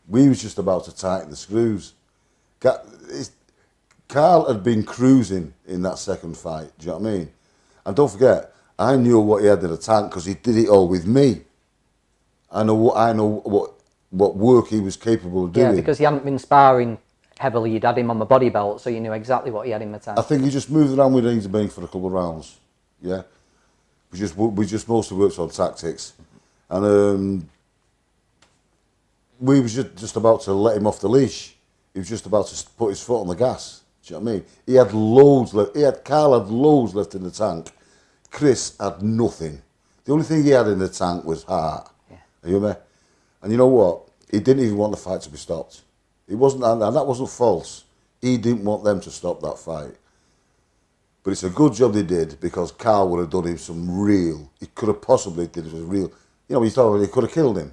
We was just about to tighten the screws. Carl had been cruising in that second fight. Do you know what I mean? And don't forget, I knew what he had in the tank, because he did it all with me. I know what work he was capable of doing. Yeah, because he hadn't been sparring heavily. You'd had him on the body belt, so you knew exactly what he had in the tank. I think he just moved around with Eubank for a couple of rounds. Yeah, we just mostly worked on tactics, and we was just about to let him off the leash. He was just about to put his foot on the gas. Do you know what I mean? He had loads left. Carl had loads left in the tank. Chris had nothing. The only thing he had in the tank was heart. Are you with me? And you know what? He didn't even want the fight to be stopped. He wasn't, and that wasn't false. He didn't want them to stop that fight. But it's a good job they did, because Carl would have done him some real. He could have possibly did it as real. You know, he thought he could have killed him,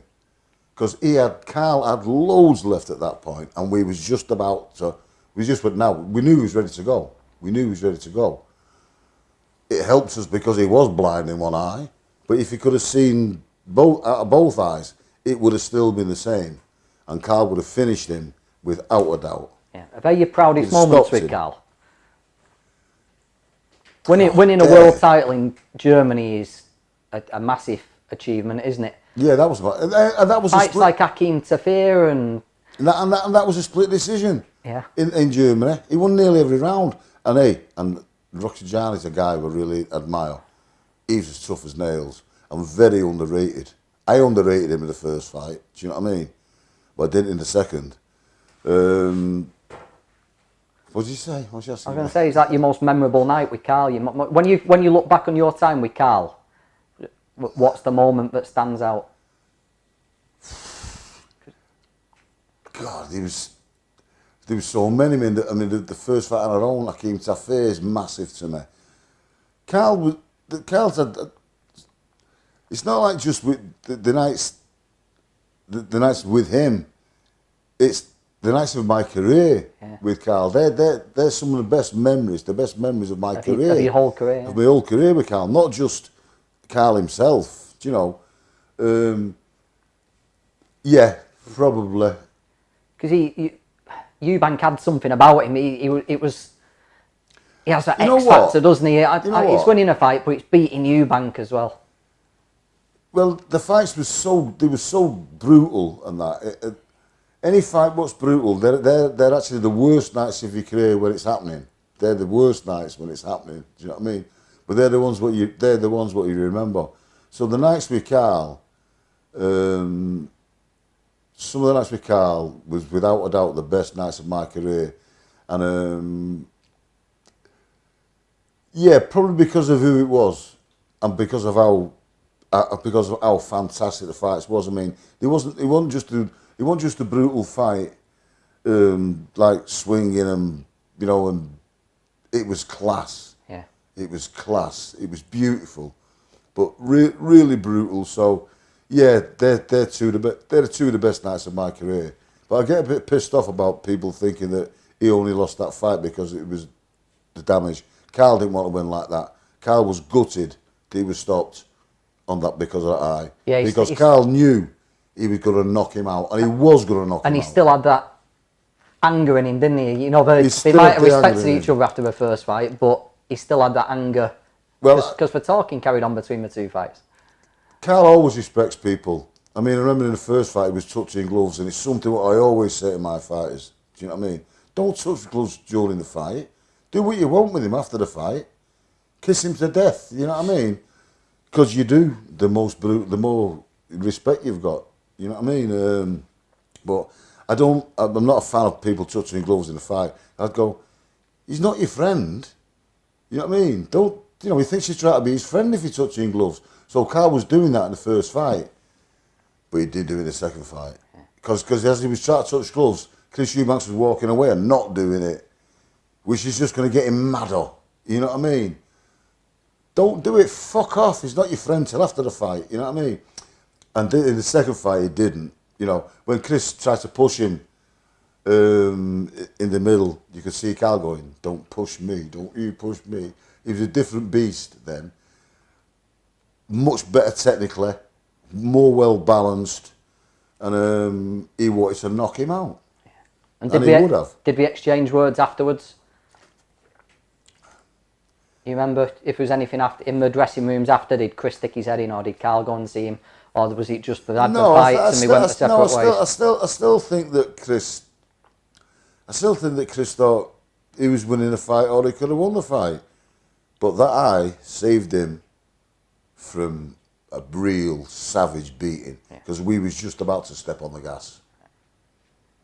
because Carl had loads left at that point, and we was just about to. We just went now. We knew he was ready to go. It helps us because he was blind in one eye. But if he could have seen both eyes, it would have still been the same, and Carl would have finished him without a doubt. Yeah, are they your proudest moments with Carl? Winning a world title in Germany is a massive achievement, isn't it? Yeah, that was fights like Hakeem Tafir and that was a split decision. Yeah, in Germany, he won nearly every round, and Roxy Jarney's a guy we really admire. He's as tough as nails. I'm very underrated. I underrated him in the first fight. Do you know what I mean? But I didn't in the second. What did you say? What was you asking? I was going to say, is that your most memorable night with Carl? When you look back on your time with Carl, what's the moment that stands out? God, he was. There was so many men. The first fight on our own, Hakeem Tafe, is massive to me. Carl's had. It's not like just with the nights. The nights with him. It's the nights of my career with Carl. They're some of the best memories. The best memories of my career. Of your whole career. Of my whole career with Carl, not just Carl himself. You know. Yeah, probably. Because Eubank had something about him. He has that X factor, doesn't he? It's winning a fight, but it's beating Eubank as well. Well, the fights were so brutal, and that any fight what's brutal, they're actually the worst nights of your career when it's happening. They're the worst nights when it's happening. Do you know what I mean? But they're the ones what you remember. So the nights with Carl, some of the nights with Carl was without a doubt the best nights of my career, and yeah, probably because of who it was, and because of how fantastic the fights was. I mean, it wasn't just a brutal fight, like swinging and and it was class. Yeah, it was class. It was beautiful, but really brutal. So. Yeah, they're two of the best nights of my career. But I get a bit pissed off about people thinking that he only lost that fight because it was the damage. Carl didn't want to win like that. Carl was gutted that he was stopped on that because of that eye. Yeah, because Carl knew he was going to knock him out, and he was going to knock him out. And he still had that anger in him, didn't he? You know, they might have respected each other after the first fight, but he still had that anger. Well, because the talking carried on between the two fights. Carl always respects people. I mean, I remember in the first fight he was touching gloves, and it's something what I always say to my fighters. Do you know what I mean? Don't touch gloves during the fight. Do what you want with him after the fight. Kiss him to death. You know what I mean? Because you do. The more respect you've got. You know what I mean? But I'm not a fan of people touching gloves in a fight. I'd go, he's not your friend. You know what I mean? He thinks you're trying to be his friend if you're touching gloves. So Carl was doing that in the first fight, but he did do it in the second fight. Because as he was trying to touch gloves, Chris Eubank was walking away and not doing it, which is just going to get him madder. You know what I mean? Don't do it. Fuck off. He's not your friend till after the fight. You know what I mean? And in the second fight, he didn't. You know, when Chris tried to push him in the middle, you could see Carl going, "Don't push me. Don't you push me." He was a different beast then. Much better technically, more well balanced, and he wanted to knock him out. And he would have. Did we exchange words afterwards? You remember if there was anything after in the dressing rooms after? Did Chris stick his head in, or did Carl go and see him, or was it just for the fights and we went separate ways? I still think that Chris thought he was winning the fight, or he could have won the fight, but that eye saved him from a real savage beating, because we was just about to step on the gas.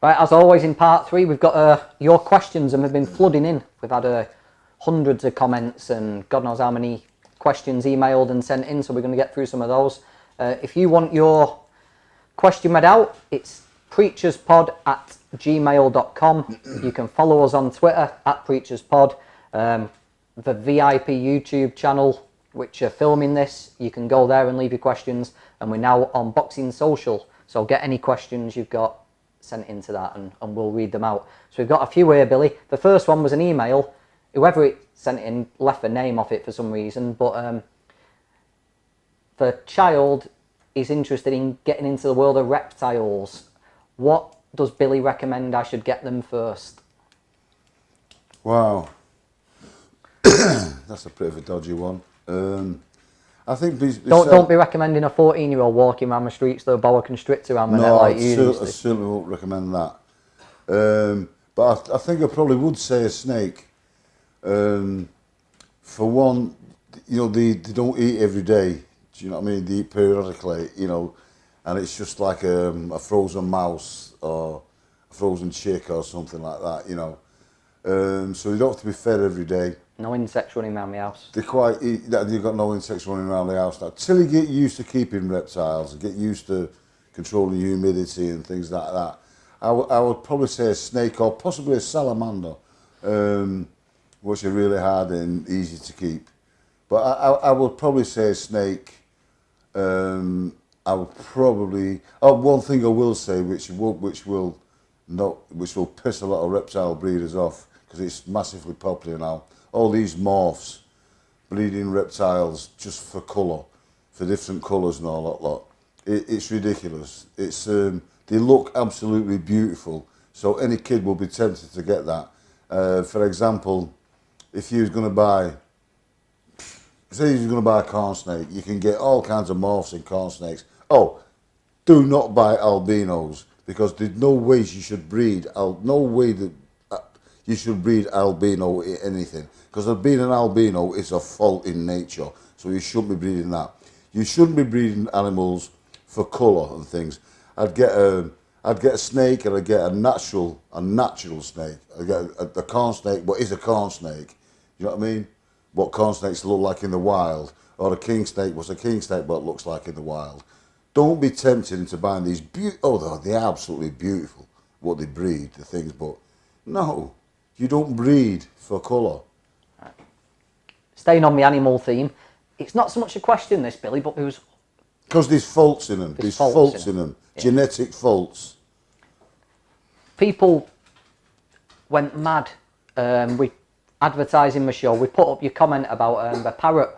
Right, as always in part 3, we've got your questions, and we've been flooding in. We've had hundreds of comments and God knows how many questions emailed and sent in, so we're going to get through some of those. If you want your question read out, it's preacherspod@gmail.com. You can follow us on Twitter @preacherspod. The VIP YouTube channel, which are filming this, you can go there and leave your questions, and we're now on Boxing Social, so get any questions you've got sent into that and we'll read them out. So we've got a few here, Billy. The first one was an email. Whoever it sent in left a name off it for some reason, but the child is interested in getting into the world of reptiles. What does Billy recommend I should get them first? Wow. That's a bit of a dodgy one. I think don't be recommending a 14-year-old walking around the streets with a boa constrictor around the neck like you used to. I certainly won't recommend that. But I think I probably would say a snake. For one, they don't eat every day. Do you know what I mean? They eat periodically, and it's just like a frozen mouse or a frozen chick or something like that, So they don't have to be fed every day. No insects running around the house. You've got no insects running around the house now. Till you get used to keeping reptiles and get used to controlling humidity and things like that. I would probably say a snake or possibly a salamander, which are really hard and easy to keep. But I would probably say a snake. I would probably. Oh, one thing I will say, which will piss a lot of reptile breeders off, because it's massively popular now. All these morphs, breeding reptiles just for colour, for different colours and all that lot. It's ridiculous. It's they look absolutely beautiful, so any kid will be tempted to get that. For example, if you was going to buy, say you're going to buy a corn snake, you can get all kinds of morphs in corn snakes. Oh, do not buy albinos, because there's no way you should breed. No way that you should breed albino in anything, because being an albino is a fault in nature. So you shouldn't be breeding that. You shouldn't be breeding animals for colour and things. I'd get a snake, and I'd get a natural snake. I'd get a corn snake, what is a corn snake? You know what I mean? What corn snakes look like in the wild, or a king snake, what's a king snake what it looks like in the wild. Don't be tempted into buying these they're absolutely beautiful, what they breed, the things, but no, you don't breed for colour. Right. Staying on the animal theme, it's not so much a question, this, Billy, but because there's faults in them. There's faults in them. Yeah. Genetic faults. People went mad with advertising the show. We put up your comment about the parrot.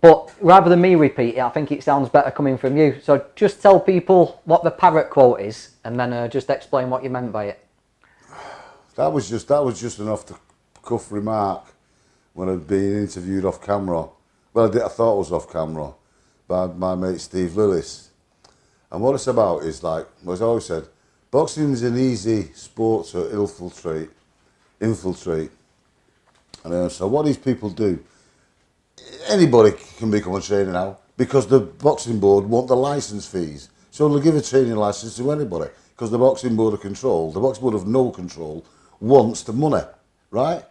But rather than me repeat it, I think it sounds better coming from you. So just tell people what the parrot quote is, and then just explain what you meant by it. That was just an off-the-cuff remark when I'd been interviewed off camera. Well, I thought it was off camera by my mate Steve Lillis. And what it's about is, like, as I always said, boxing is an easy sport to infiltrate. And so what these people do, anybody can become a trainer now, because the boxing board want the licence fees. So they'll give a training licence to anybody, because the boxing board of control, the boxing board of no control, wants the money, right?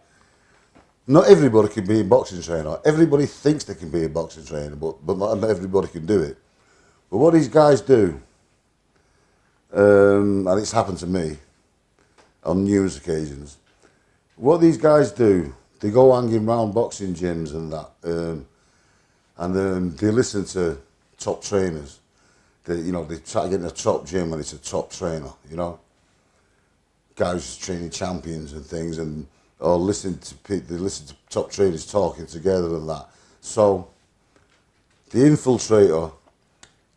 Not everybody can be a boxing trainer. Everybody thinks they can be a boxing trainer, but not everybody can do it. But what these guys do, and it's happened to me on numerous occasions, what these guys do, they go hanging around boxing gyms and that, and they listen to top trainers. They try to get in a top gym and it's a top trainer, guys training champions and things, or they listen to top trainers talking together and that. So the infiltrator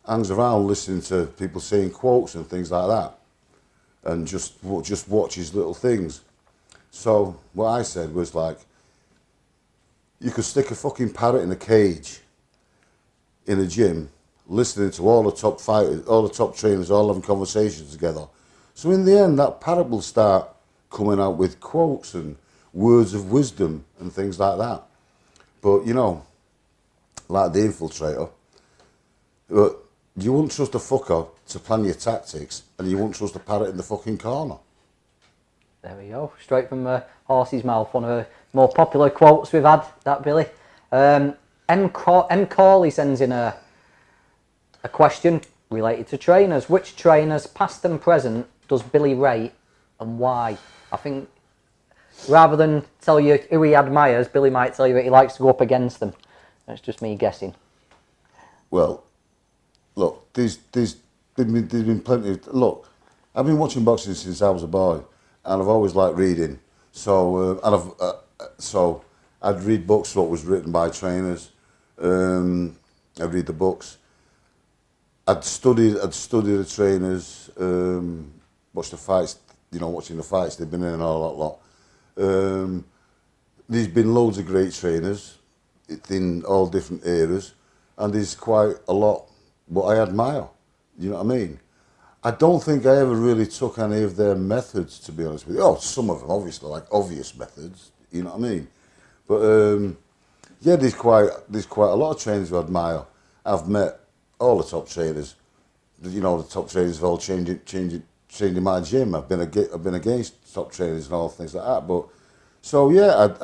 hangs around listening to people saying quotes and things like that, and just watches little things. So what I said was, like, you could stick a fucking parrot in a cage in a gym, listening to all the top fighters, all the top trainers, all having conversations together. So in the end, that parrot will start coming out with quotes and words of wisdom and things like that. But, like the infiltrator, but you wouldn't trust a fucker to plan your tactics, and you wouldn't trust a parrot in the fucking corner. There we go, straight from the horse's mouth. One of the more popular quotes we've had, that, Billy. M. Corley sends in a question related to trainers. Which trainers, past and present, does Billy rate, and why? I think rather than tell you who he admires, Billy might tell you that he likes to go up against them. That's just me guessing. Well, look, there's been plenty of... Look, I've been watching boxing since I was a boy, and I've always liked reading. So, so I'd read books what was written by trainers. I'd read the books. I'd study the trainers, watch the fights, watching the fights they've been in and all that lot. There's been loads of great trainers in all different eras, and there's quite a lot what I admire. You know what I mean? I don't think I ever really took any of their methods, to be honest with you. Oh, some of them, obviously, like obvious methods. You know what I mean? But yeah, there's quite a lot of trainers who I admire. I've met all the top trainers. The top trainers have all trained in my gym. I've been against top trainers and all things like that. But so yeah,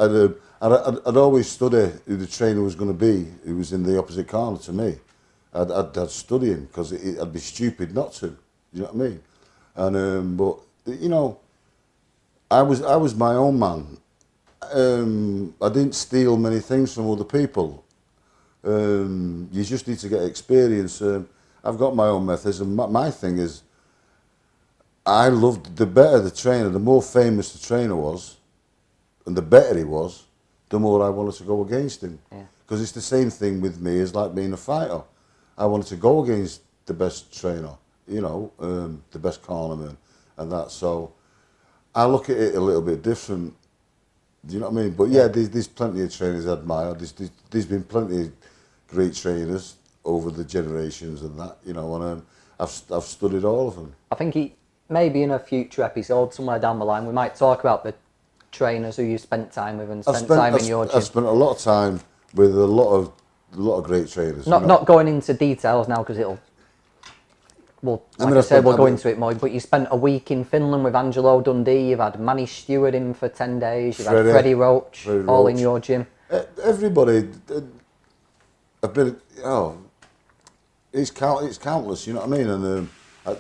I'd always study who the trainer was going to be, who was in the opposite corner to me, I'd study him because I'd be stupid not to. You know what I mean? And but you know, I was my own man. I didn't steal many things from other people. You just need to get experience. I've got my own methods, and my thing is, I loved the better the trainer, the more famous the trainer was, and the better he was, the more I wanted to go against him. Because it's the same thing with me as like being a fighter. I wanted to go against the best trainer, you know, the best cornerman, and that. So I look at it a little bit different. Do you know what I mean? But yeah, there's plenty of trainers I admire. There's been plenty of great trainers over the generations and that, you know, and I've studied all of them. I think maybe in a future episode, somewhere down the line, we might talk about the trainers who you spent time with and spent time in your gym. I've spent a lot of time with a lot of great trainers. Not going into details now because it'll. Well, like I said, we'll go into it more. But you spent a week in Finland with Angelo Dundee. You've had Manny Stewart in for 10 days. You've had Freddie Roach, all in your gym. Everybody. I've been. It's countless. You know what I mean? And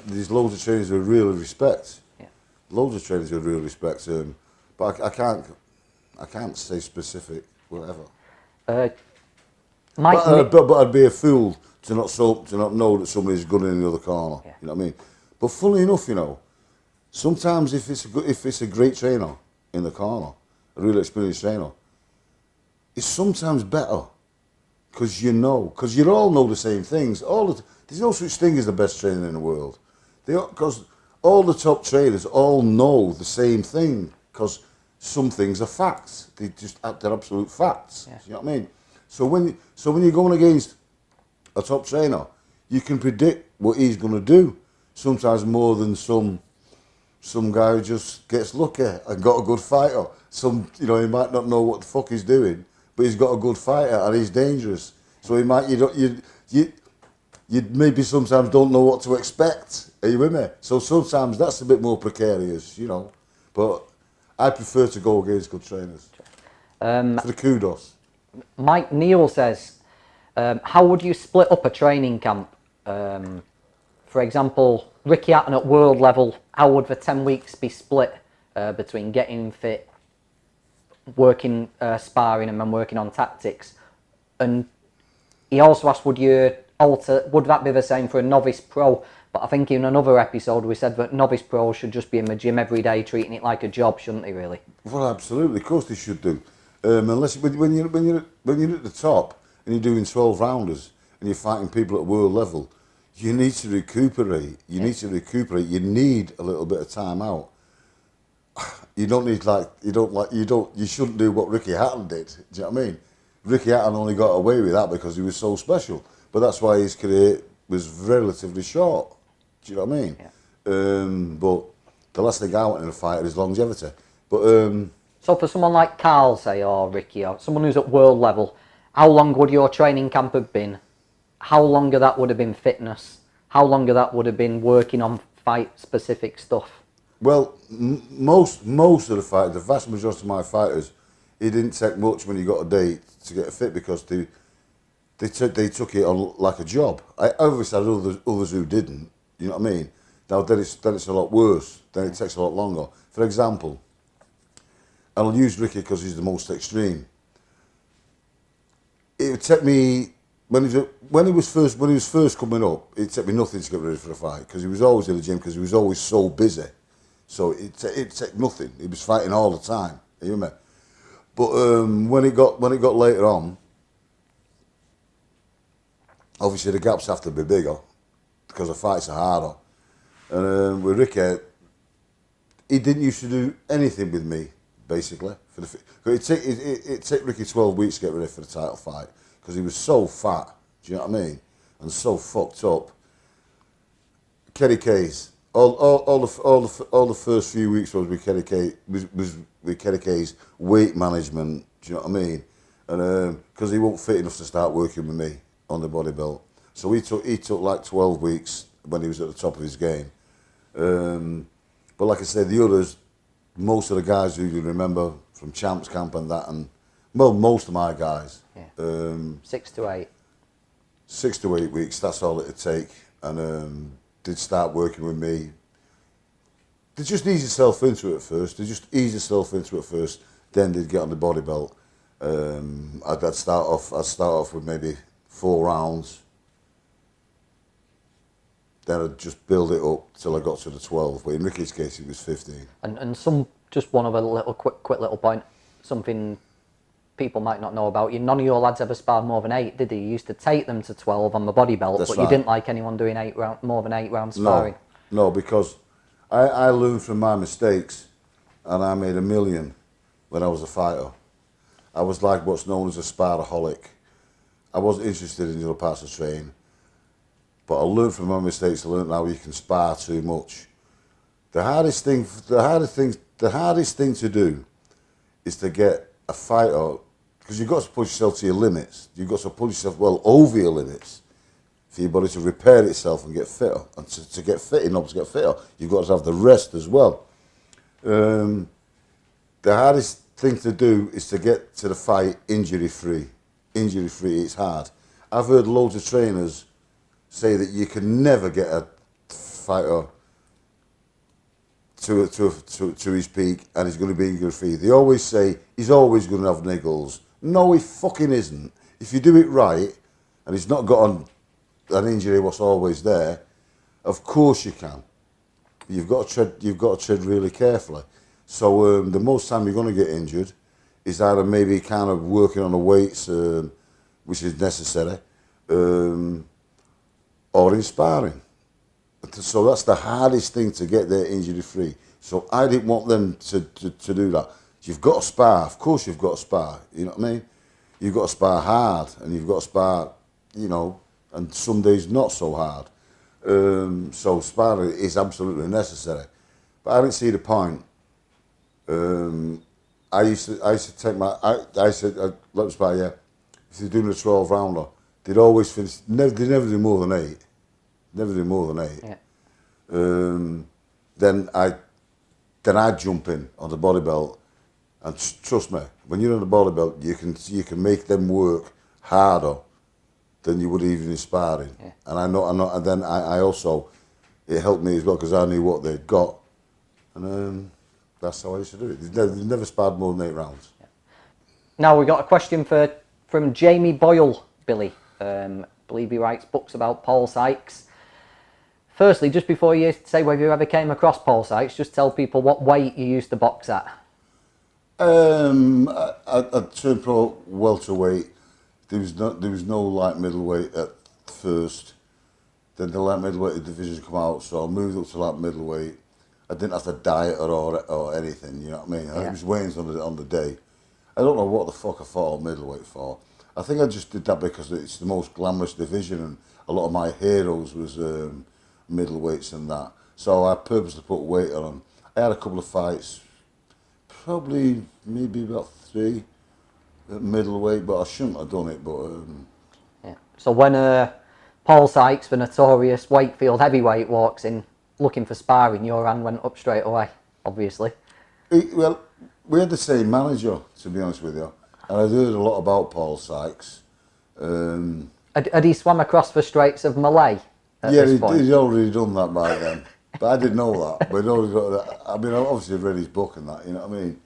there's loads of trainers who really respect. Yeah. Loads of trainers who really respect. But I can't say specific. Whatever. But I'd be a fool to not know that somebody's good in the other corner. Yeah. You know what I mean? But funnily enough, you know, sometimes if it's a great trainer in the corner, a really experienced trainer, it's sometimes better because you all know the same things. There's no such thing as the best trainer in the world. Because all the top trainers all know the same thing because some things are facts. They're absolute facts. Yeah. You know what I mean? So when you're going against a top trainer, you can predict what he's going to do. Sometimes more than some guy who just gets lucky and got a good fighter. He might not know what the fuck he's doing, but he's got a good fighter and he's dangerous. So you maybe sometimes don't know what to expect. Are you with me? So sometimes that's a bit more precarious, you know. But I prefer to go against good trainers. For the kudos. Mike Neal says, how would you split up a training camp? For example, Ricky Hatton at world level, how would the 10 weeks be split between getting fit, working sparring and then working on tactics? And he also asked, would that be the same for a novice pro? But I think in another episode we said that novice pros should just be in the gym every day treating it like a job, shouldn't they really? Well, absolutely, of course they should do. Unless when you're at the top and you're doing 12 rounders and you're fighting people at world level, you need to recuperate. You need a little bit of time out. You shouldn't do what Ricky Hatton did. Do you know what I mean? Ricky Hatton only got away with that because he was so special. But that's why his career was relatively short. Do you know what I mean? Yeah. But the last thing I want in a fighter is longevity. But so for someone like Carl, say, or Ricky, or someone who's at world level, how long would your training camp have been? How long of that would have been fitness? How long of that would have been working on fight-specific stuff? Well, most of the fighters, the vast majority of my fighters, it didn't take much when you got a date to get fit because they took it on like a job. I obviously had others who didn't. You know what I mean? Now then it's a lot worse. Then it takes a lot longer. For example, I'll use Ricky because he's the most extreme. It would take me when he was first coming up. It took me nothing to get ready for a fight because he was always in the gym because he was always so busy. So it took nothing. He was fighting all the time. You know what I mean? But when it got later on, obviously the gaps have to be bigger because the fights are harder. And with Ricky, he didn't used to do anything with me, basically. It took Ricky 12 weeks to get ready for the title fight because he was so fat, do you know what I mean? And so fucked up. Kerry Kay's, all the first few weeks was with Kerry Kay, was with Kerry Kay's weight management, do you know what I mean? And because he wasn't fit enough to start working with me on the body belt. So he took like 12 weeks when he was at the top of his game. But like I said, the others, most of the guys who you remember from Champs Camp and that, and well, most of my guys. Yeah. 6 to 8. 6 to 8 weeks, that's all it'd take. And they'd start working with me. They'd just ease yourself into it first. Then they'd get on the body belt. I'd start off with maybe 4 rounds. Then I'd just build it up till I got to the 12. But in Ricky's case, it was 15. And just one other little quick little point, something people might not know about you. None of your lads ever sparred more than 8, did they? You used to take them to 12 on the body belt, but right. You didn't like anyone doing more than 8 rounds sparring. No, because I learned from my mistakes, and I made $1 million when I was a fighter. I was like what's known as a sparaholic. I wasn't interested in the other parts of training, but I learned from my mistakes. I learned how you can spar too much. The hardest thing to do is to get a fighter, because you've got to push yourself to your limits. You've got to push yourself well over your limits for your body to repair itself and get fitter. And to get fit, not to get fitter, you've got to have the rest as well. The hardest thing to do is to get to the fight injury-free. Injury-free, it's hard. I've heard loads of trainers say that you can never get a fighter to his peak and he's going to be injury-free. They always say he's always going to have niggles. No, he fucking isn't. If you do it right and he's not got an injury what's always there, of course you can. You've got to tread really carefully. So the most time you're going to get injured is either maybe kind of working on the weights, which is necessary, or in sparring. So that's the hardest thing, to get there injury free. So I didn't want them to do that. You've got to spar, of course you've got to spar, you know what I mean? You've got to spar hard, and you've got to spar, you know, and some days not so hard. So sparring is absolutely necessary. But I didn't see the point. I used to take my, let's spar, yeah, if they're doing a 12 rounder, they'd always finish, they never do more than 8. Never do more than 8. Yeah. Then I'd jump in on the body belt, and trust me, when you're on the body belt, you can make them work harder than you would even in sparring. Yeah. And and then I also, it helped me as well because I knew what they'd got, and that's how I used to do it. They never sparred more than 8 rounds. Yeah. Now we got a question from Jamie Boyle, Billy. Believe he writes books about Paul Sykes. Firstly, just before you say whether you ever came across Paul Sykes, just tell people what weight you used to box at. I turned pro welterweight. There was no light middleweight at first. Then the light middleweight division come out, so I moved up to light middleweight. I didn't have to diet or anything, you know what I mean? Yeah. It was weigh-ins on the day. I don't know what the fuck I fought middleweight for. I think I just did that because it's the most glamorous division, and a lot of my heroes was middleweights and that. So I purposely put weight on. I had a couple of fights, probably maybe about 3 at middleweight, but I shouldn't have done it. But yeah. So when Paul Sykes, the notorious Wakefield heavyweight, walks in looking for sparring, your hand went up straight away, obviously. Well, we had the same manager, to be honest with you, and I'd heard a lot about Paul Sykes. Had he swam across the Straits of Malay? Yeah, he'd already done that by then. But I didn't know that. But I mean, I obviously read his book and that, you know what I mean?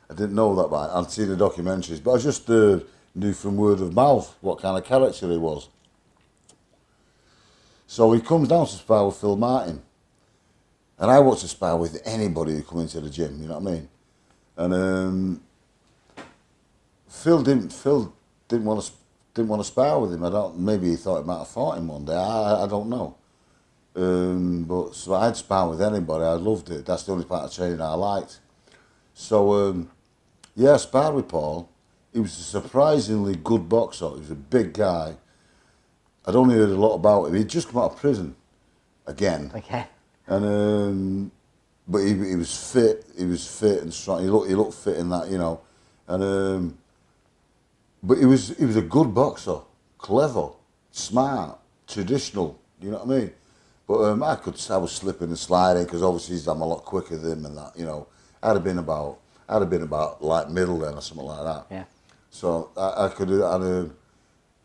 I didn't know that by I'd seen the documentaries, but I just knew from word of mouth what kind of character he was. So he comes down to spar with Phil Martin. And I want to spar with anybody who comes into the gym, you know what I mean? And Phil didn't want to spar with him. Maybe he thought he might have fought him one day. I don't know. But so I'd spar with anybody. I loved it. That's the only part of training I liked. So yeah, I sparred with Paul. He was a surprisingly good boxer. He was a big guy. I'd only heard a lot about him. He'd just come out of prison again. Okay. And but he was fit. He was fit and strong. He looked fit in that, you know. And but he was a good boxer, clever, smart, traditional. You know what I mean? But I was slipping and sliding because obviously I'm a lot quicker than him and that. You know, I'd have been about light middle then or something like that. Yeah. So I could do that.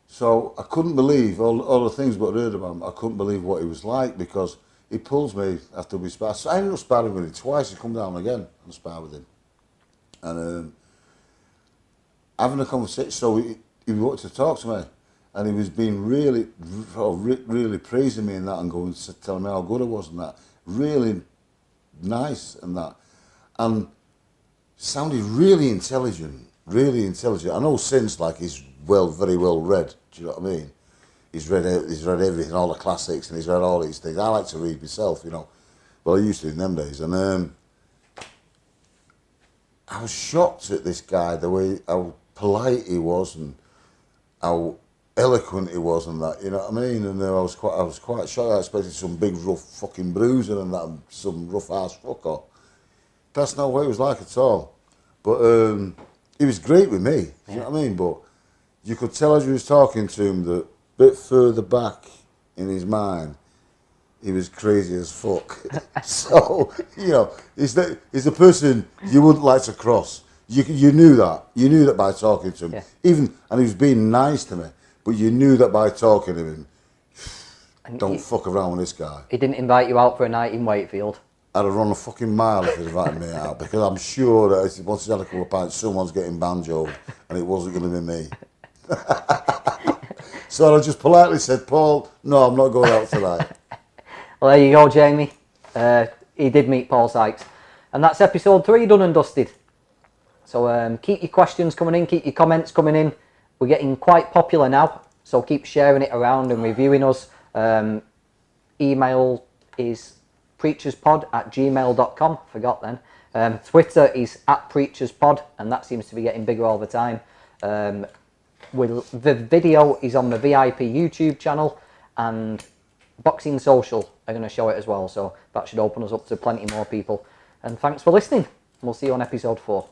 So I couldn't believe all the things what I heard about him. I couldn't believe what he was like because he pulls me after we spar. So I ended up sparring with him twice. He come down again and spar with him, and having a conversation. So he wanted to talk to me, and he was being really praising me and that, and going telling me how good I was and that. Really nice and that, and sounded really intelligent. Really intelligent. I know since like he's very well read. Do you know what I mean? He's read everything, all the classics, and he's read all these things. I like to read myself, you know. Well, I used to in them days, and I was shocked at this guy, the way how polite he was and how eloquent he was and that. You know what I mean? And I was quite shocked. I expected some big rough fucking bruiser and that, and some rough ass fucker. That's not what it was like at all. But he was great with me. Do you know what I mean? But you could tell as you was talking to him that a bit further back in his mind, he was crazy as fuck. So, you know, he's a person you wouldn't like to cross. You knew that. You knew that by talking to him. Yeah. And he was being nice to me, but you knew that by talking to him, don't fuck around with this guy. He didn't invite you out for a night in Wakefield? I'd have run a fucking mile if he'd invited me out, because I'm sure that once he's had a couple of pints, someone's getting banjoed, and it wasn't going to be me. So I just politely said, Paul, no, I'm not going out tonight. Well, there you go, Jamie. He did meet Paul Sykes. And that's episode 3 done and dusted. So keep your questions coming in, keep your comments coming in. We're getting quite popular now, so keep sharing it around and reviewing us. Email is preacherspod@gmail.com. Forgot then. Twitter is @preacherspod, and that seems to be getting bigger all the time. The video is on the VIP YouTube channel, and Boxing Social are going to show it as well, so that should open us up to plenty more people. And thanks for listening. We'll see you on episode 4.